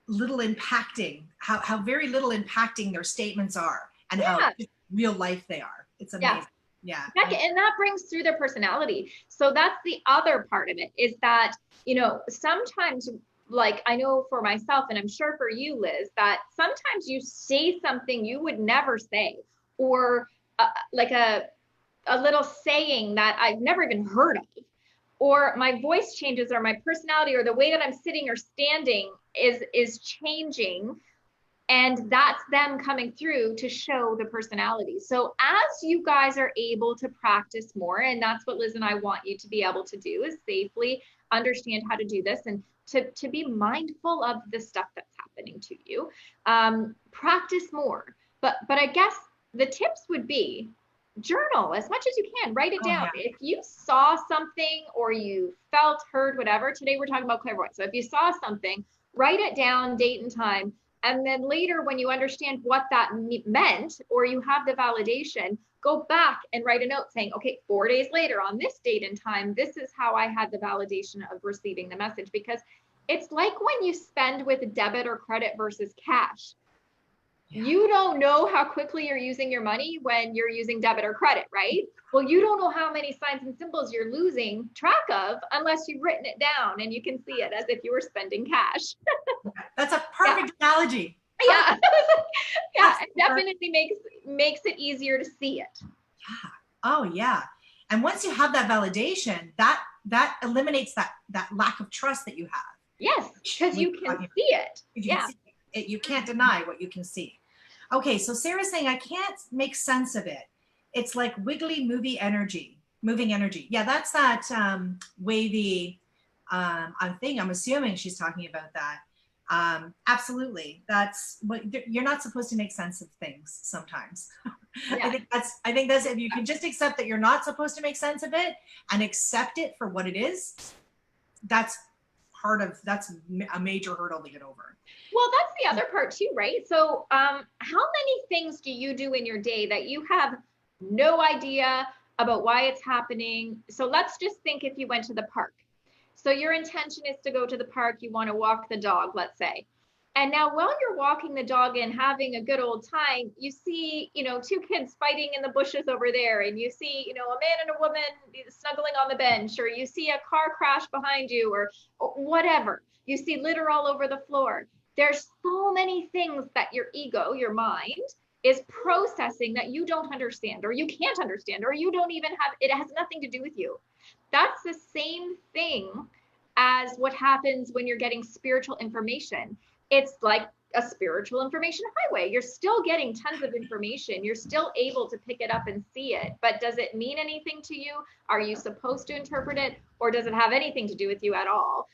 little impacting, how very little impacting their statements are, and how real life they are. It's amazing. Yeah. And that brings through their personality. So that's the other part of it, is that, you know, sometimes, like I know for myself, and I'm sure for you, Liz, that sometimes you say something you would never say, or like a little saying that I've never even heard of, or my voice changes, or my personality, or the way that I'm sitting or standing is changing And that's them coming through to show the personality. So as you guys are able to practice more, and that's what Liz and I want you to be able to do, is safely understand how to do this and to be mindful of the stuff that's happening to you. Practice more. But I guess the tips would be journal as much as you can, write it down. Yeah. If you saw something or you felt, heard, whatever, today we're talking about clairvoyance. So if you saw something, write it down, date and time. And then later, when you understand what that meant, or you have the validation, go back and write a note saying, okay, 4 days later on this date and time, this is how I had the validation of receiving the message. Because it's like when you spend with debit or credit versus cash. Yeah. You don't know how quickly you're using your money when you're using debit or credit, right? Well, you don't know how many signs and symbols you're losing track of unless you've written it down and you can see it as if you were spending cash. That's a perfect analogy. Yeah. Yeah, it definitely makes it easier to see it. Yeah. Oh, yeah. And once you have that validation, that eliminates that lack of trust that you have. Yes, because you can see it. Yeah. You can't deny what you can see. Okay, so Sarah's saying, I can't make sense of it. It's like wiggly moving energy. Yeah, that's that wavy thing. I'm assuming she's talking about that. Absolutely. That's what you're not supposed to make sense of things sometimes. Yeah. I think that's if you can just accept that you're not supposed to make sense of it and accept it for what it is, that's a major hurdle to get over. Well, that's the other part too, right? So how many things do you do in your day that you have no idea about why it's happening? So let's just think if you went to the park. So your intention is to go to the park, you want to walk the dog, let's say. And now while you're walking the dog and having a good old time, you see, two kids fighting in the bushes over there. And you see, a man and a woman snuggling on the bench, or you see a car crash behind you, or whatever. You see litter all over the floor. There's so many things that your ego, your mind, is processing that you don't understand, or you can't understand, or you don't even have, it has nothing to do with you. That's the same thing as what happens when you're getting spiritual information. It's like a spiritual information highway. You're still getting tons of information. You're still able to pick it up and see it. But does it mean anything to you? Are you supposed to interpret it? Or does it have anything to do with you at all?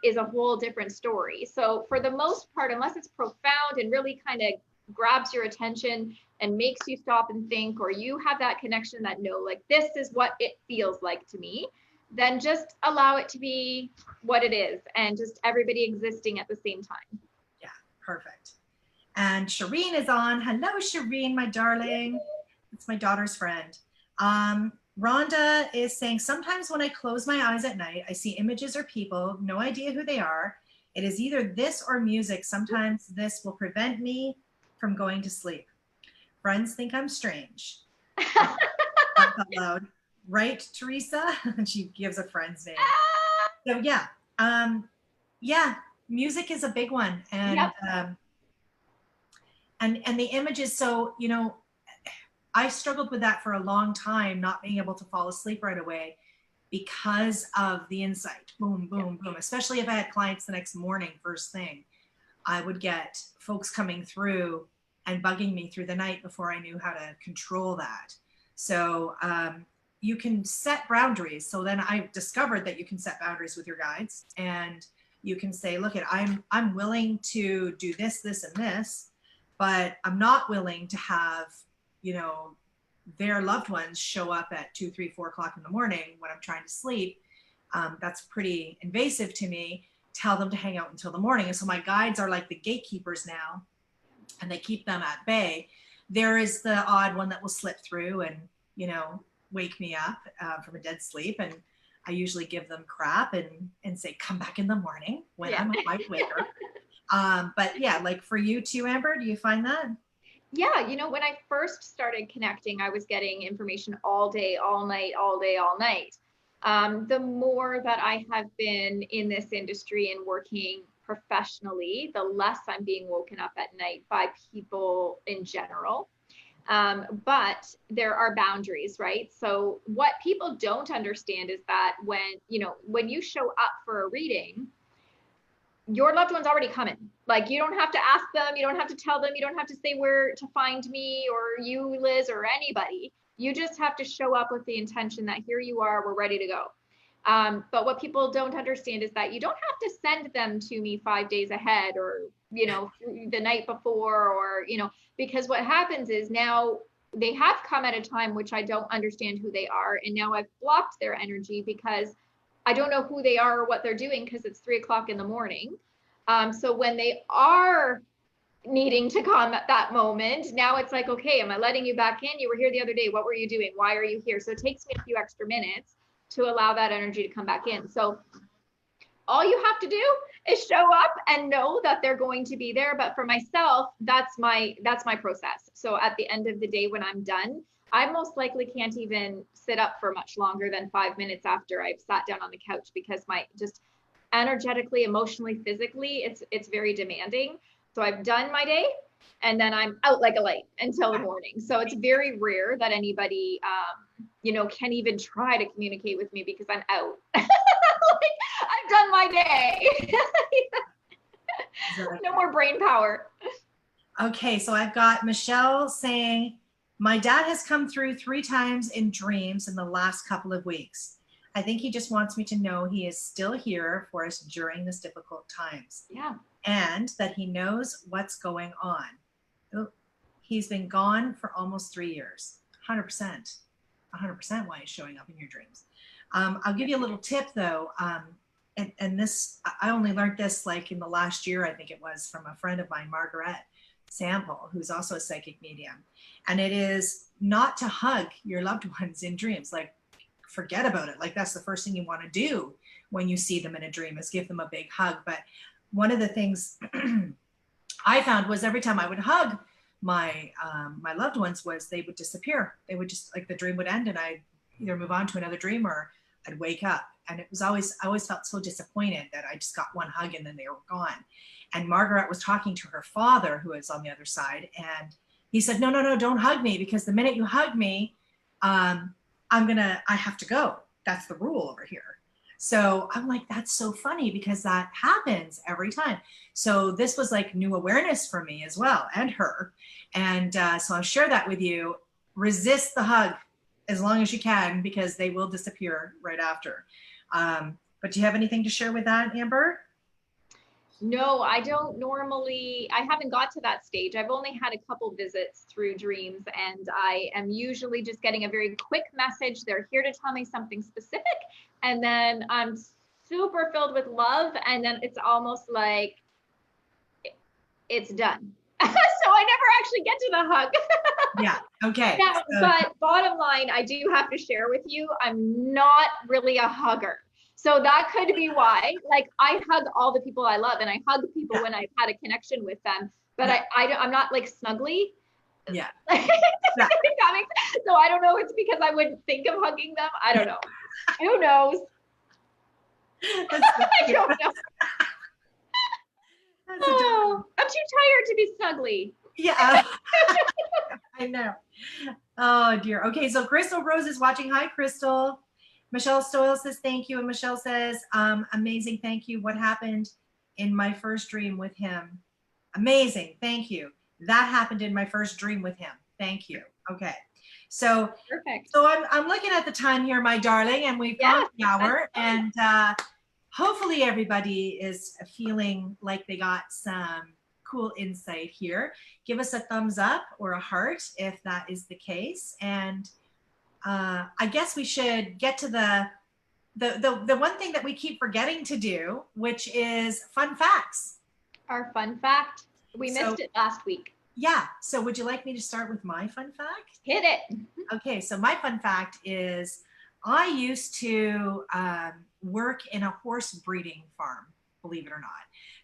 Is a whole different story. So for the most part, unless it's profound and really kind of grabs your attention and makes you stop and think, or you have that connection that no, like this is what it feels like to me, then just allow it to be what it is and just everybody existing at the same time. Yeah, perfect. And Shireen is on. Hello, Shireen, my darling. It's my daughter's friend. Rhonda is saying, sometimes when I close my eyes at night, I see images or people, no idea who they are. It is either this or music. Sometimes this will prevent me from going to sleep. Friends think I'm strange. Out loud. Right, Teresa? And she gives a friend's name. So yeah. Yeah, music is a big one. And yep. And the images, so I struggled with that for a long time, not being able to fall asleep right away because of the insight. Boom, boom, boom. Especially if I had clients the next morning, first thing, I would get folks coming through and bugging me through the night before I knew how to control that. So you can set boundaries. So then I discovered that you can set boundaries with your guides, and you can say, look, I'm willing to do this, this, and this, but I'm not willing to have their loved ones show up at 2, 3, 4 o'clock in the morning when I'm trying to sleep. That's pretty invasive to me. Tell them to hang out until the morning. And so my guides are like the gatekeepers now, and they keep them at bay. There is the odd one that will slip through and, wake me up from a dead sleep. And I usually give them crap and say, come back in the morning when I'm a wide waker. But yeah, like for you too, Amber, do you find that? Yeah, when I first started connecting, I was getting information all day, all night, all day, all night. The more that I have been in this industry and working professionally, the less I'm being woken up at night by people in general. But there are boundaries, right? So what people don't understand is that when you show up for a reading, your loved one's already coming. Like, you don't have to ask them, you don't have to tell them, you don't have to say where to find me or you, Liz, or anybody. You just have to show up with the intention that here you are, we're ready to go. But what people don't understand is that you don't have to send them to me 5 days ahead or, you know, the night before, or, you know, because what happens is now they have come at a time which I don't understand who they are. And now I've blocked their energy because I don't know who they are or what they're doing because it's 3 o'clock in the morning. So when they are needing to come at that moment, now it's like, okay, am I letting you back in? You were here the other day. What were you doing? Why are you here? So it takes me a few extra minutes to allow that energy to come back in. So all you have to do is show up and know that they're going to be there. But for myself, that's my process. So at the end of the day, when I'm done, I most likely can't even sit up for much longer than 5 minutes after I've sat down on the couch, because my just energetically, emotionally, physically, it's very demanding. So I've done my day and then I'm out like a light until the morning. So it's very rare that anybody, you know, can even try to communicate with me because I'm out. Like, I've done my day. No more brain power. Okay, so I've got Michelle saying, my dad has come through 3 times in dreams in the last couple of weeks. I think he just wants me to know he is still here for us during this difficult times. Yeah. And that he knows what's going on. Oh, he's been gone for almost 3 years. 100%. 100% why he's showing up in your dreams. I'll give you a little tip though. And this, I only learned this like in the last year, I think it was, from a friend of mine, Margaret Sample, who's also a psychic medium. And it is not to hug your loved ones in dreams. Like, forget about it. Like, that's the first thing you want to do when you see them in a dream, is give them a big hug. But one of the things I found was every time I would hug my my loved ones, was they would disappear. They would just, like, the dream would end and I'd either move on to another dream or I'd wake up. And it was always, I always felt so disappointed that I just got one hug and then they were gone. And Margaret was talking to her father, who is on the other side, and he said, no, don't hug me, because the minute you hug me, I have to go. That's the rule over here. So I'm like, that's so funny, because that happens every time. So this was like new awareness for me as well, and her. And so I'll share that with you. Resist the hug as long as you can, because they will disappear right after. But do you have anything to share with that, Amber? No, I don't normally, I haven't got to that stage. I've only had a couple visits through dreams, and I am usually just getting a very quick message. They're here to tell me something specific, and then I'm super filled with love, and then it's almost like it's done. So I never actually get to the hug. Yeah, okay. Yeah, but bottom line, I do have to share with you, I'm not really a hugger. So that could be why. Like, I hug all the people I love, and I hug people when I've had a connection with them, but I'm not like snuggly. Yeah. So I don't know. It's because I wouldn't think of hugging them. I don't know. Who knows? I don't know. Oh, I'm too tired to be snuggly. Yeah. I know. Oh dear. Okay, so Crystal Rose is watching. Hi, Crystal. Michelle Stoyle says thank you, and Michelle says, amazing, thank you. What happened in my first dream with him? Amazing, thank you. That happened in my first dream with him. Thank you. Okay, so perfect. So I'm looking at the time here, my darling, and we've gone the hour, and hopefully everybody is feeling like they got some cool insight here. Give us a thumbs up or a heart if that is the case, and I guess we should get to the one thing that we keep forgetting to do, which is fun facts. Our fun fact. We missed it last week. Yeah. So would you like me to start with my fun fact? Hit it. Okay. So my fun fact is I used to work in a horse breeding farm, believe it or not.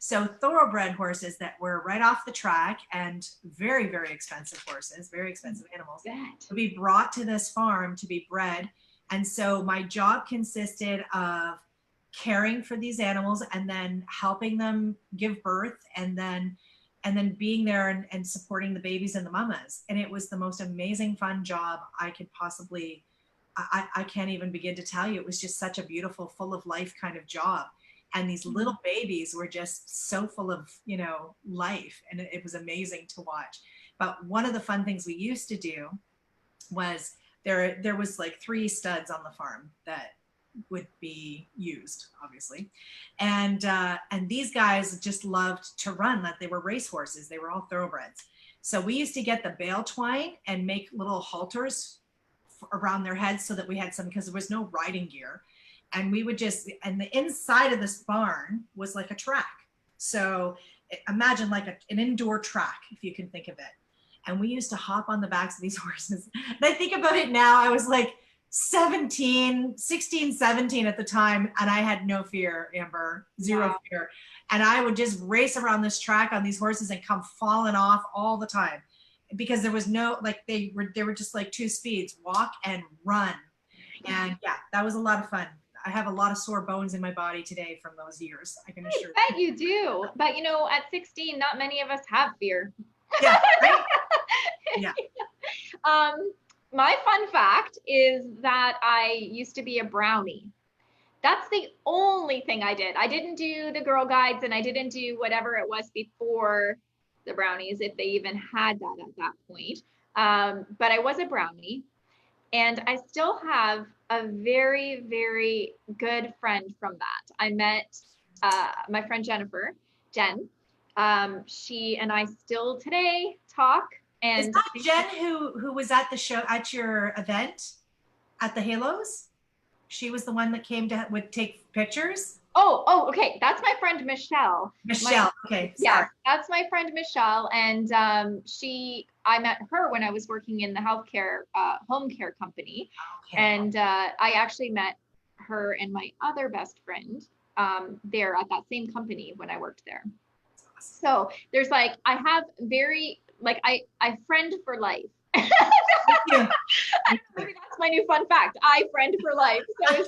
So thoroughbred horses that were right off the track, and very, very expensive horses, very expensive animals, to be brought to this farm to be bred. And so my job consisted of caring for these animals and then helping them give birth, and then being there and supporting the babies and the mamas. And it was the most amazing, fun job I could possibly, I can't even begin to tell you. It was just such a beautiful, full of life kind of job. And these little babies were just so full of, life. And it was amazing to watch. But one of the fun things we used to do was there was like 3 studs on the farm that would be used, obviously. And these guys just loved to run, that they were racehorses. They were all thoroughbreds. So we used to get the bale twine and make little halters around their heads so that we had some, because there was no riding gear. And we would just, and the inside of this barn was like a track. So imagine like an indoor track, if you can think of it. And we used to hop on the backs of these horses. And I think about it now, I was like 16, 17 at the time. And I had no fear, Amber, zero fear. And I would just race around this track on these horses and come falling off all the time, because there was no, like, they were just like 2 speeds, walk and run. And yeah, that was a lot of fun. I have a lot of sore bones in my body today from those years, I can assure you. I bet you do. But at 16, not many of us have fear. Yeah, right? Yeah. My fun fact is that I used to be a brownie. That's the only thing I did. I didn't do the Girl Guides, and I didn't do whatever it was before the brownies, if they even had that at that point. But I was a brownie, and I still have a very, very good friend from that. I met my friend Jen. She and I still today talk. And is that Jen who was at the show, at your event at the Halos? She was the one that would take pictures? Oh, okay. That's my friend Michelle. Okay. Sorry. Yeah, that's my friend Michelle. And I met her when I was working in the healthcare home care company. Okay. And I actually met her and my other best friend there at that same company when I worked there. So there's I have very, I friend for life. Thank you. Maybe that's my new fun fact. I friend for life. So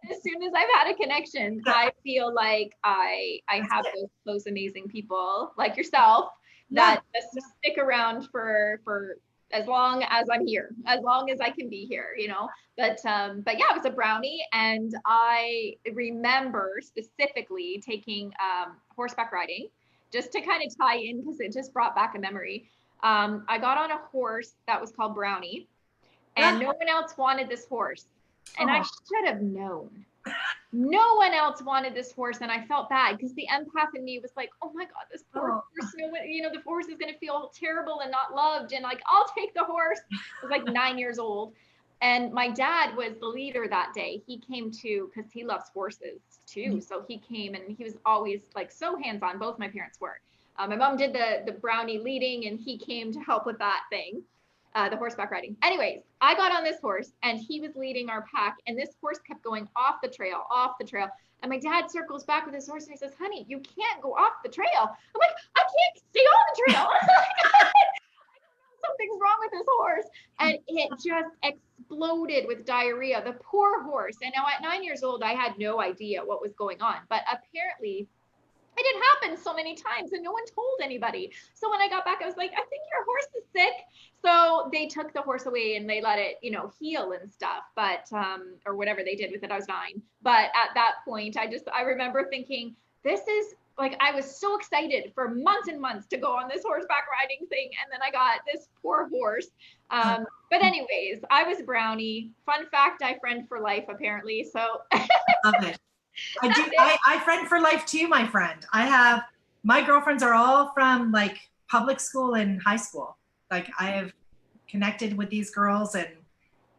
as soon as I've had a connection, I feel like I have those amazing people like yourself that just stick around for as long as I'm here, as long as I can be here, But yeah, I was a brownie, and I remember specifically taking horseback riding, just to kind of tie in, because it just brought back a memory. I got on a horse that was called Brownie, and no one else wanted this horse. And I should have known. No one else wanted this horse, and I felt bad, because the empath in me was like, oh my God, this poor horse, the horse is going to feel terrible and not loved. And I'll take the horse. I was 9 years old. And my dad was the leader that day. He came too, because he loves horses too. So he came, and he was always so hands-on. Both my parents were. My mom did the brownie leading, and he came to help with that thing, the horseback riding. Anyways, I got on this horse, and he was leading our pack, and this horse kept going off the trail. And my dad circles back with his horse, and he says, honey, you can't go off the trail. I'm like, I can't stay on the trail. Something's wrong with this horse. And it just exploded with diarrhea, the poor horse. And now at 9 years old, I had no idea what was going on. But apparently it had happened so many times, and no one told anybody. So when I got back, I was like, I think your horse is sick. So they took the horse away, and they let it, heal and stuff, but, or whatever they did with it. I was 9. But at that point, I remember thinking, this is I was so excited for months and months to go on this horseback riding thing. And then I got this poor horse. But anyways, I was Brownie. Fun fact, I friend for life, apparently. So love it. I friend for life too, my friend. My girlfriends are all from public school and high school. I have connected with these girls, and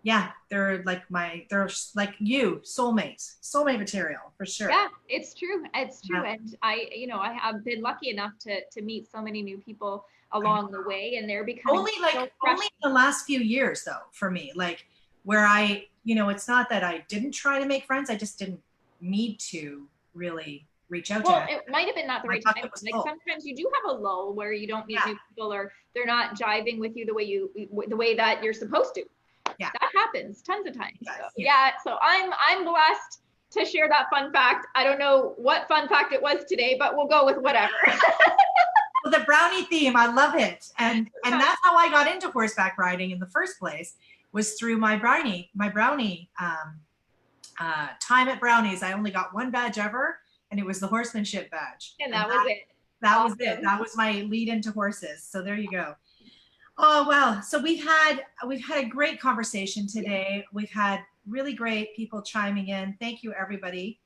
yeah, they're you, soulmate material for sure. Yeah, it's true. It's true. Yeah. And I have been lucky enough to meet so many new people along the way, and they're becoming only in the last few years though, for me, where I, it's not that I didn't try to make friends. I just didn't need to really reach out to them. It might have been not the right time. Sometimes you do have a lull where you don't meet new people, or they're not jiving with you the way that you're supposed to. Yeah, that happens tons of times. So I'm blessed to share that fun fact. I don't know what fun fact it was today, but we'll go with whatever. Well, the brownie theme, I love it, and that's how I got into horseback riding in the first place, was through my brownie time at Brownies, I only got one badge ever, and it was the horsemanship badge. And that was it. That Awesome. was it. That was my lead into horses. So there you go. Oh, wow. So we've had a great conversation today. We've had really great people chiming in. Thank you, everybody.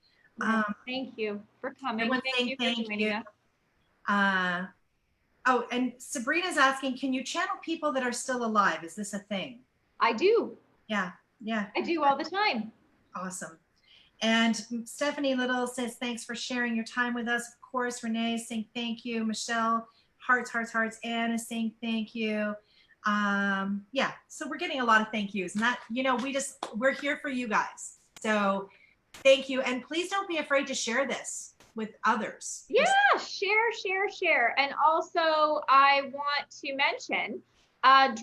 Thank you for coming. Thank you for joining us. Oh, and Sabrina's asking, can you channel people that are still alive? Is this a thing? I do. Yeah. I do all the time. Awesome. And Stephanie Little says, thanks for sharing your time with us. Of course, Renee is saying thank you. Michelle, hearts, hearts, hearts. Anne is saying thank you. Yeah, so we're getting a lot of thank yous, and that, we're here for you guys. So thank you. And please don't be afraid to share this with others. Yeah, share. And also I want to mention,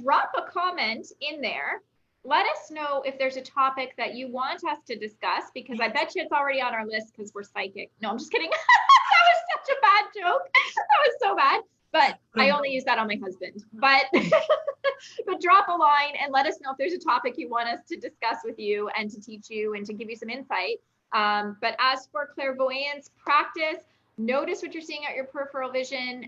drop a comment in there. Let us know if there's a topic that you want us to discuss, because I bet you it's already on our list because we're psychic. No, I'm just kidding. That was such a bad joke. That was so bad. But I only use that on my husband. But but drop a line and let us know if there's a topic you want us to discuss with you and to teach you and to give you some insight. But as for clairvoyance practice, notice what you're seeing at your peripheral vision.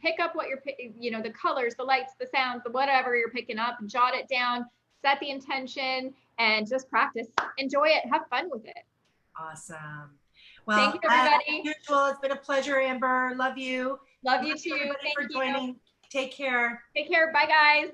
Pick up what the colors, the lights, the sounds, the whatever you're picking up. Jot it down. Set the intention and just practice. Enjoy it. Have fun with it. Awesome. Well, thank you, everybody. As usual, it's been a pleasure, Amber. Love you. Love you too. Thank you for joining. Take care. Take care. Bye, guys.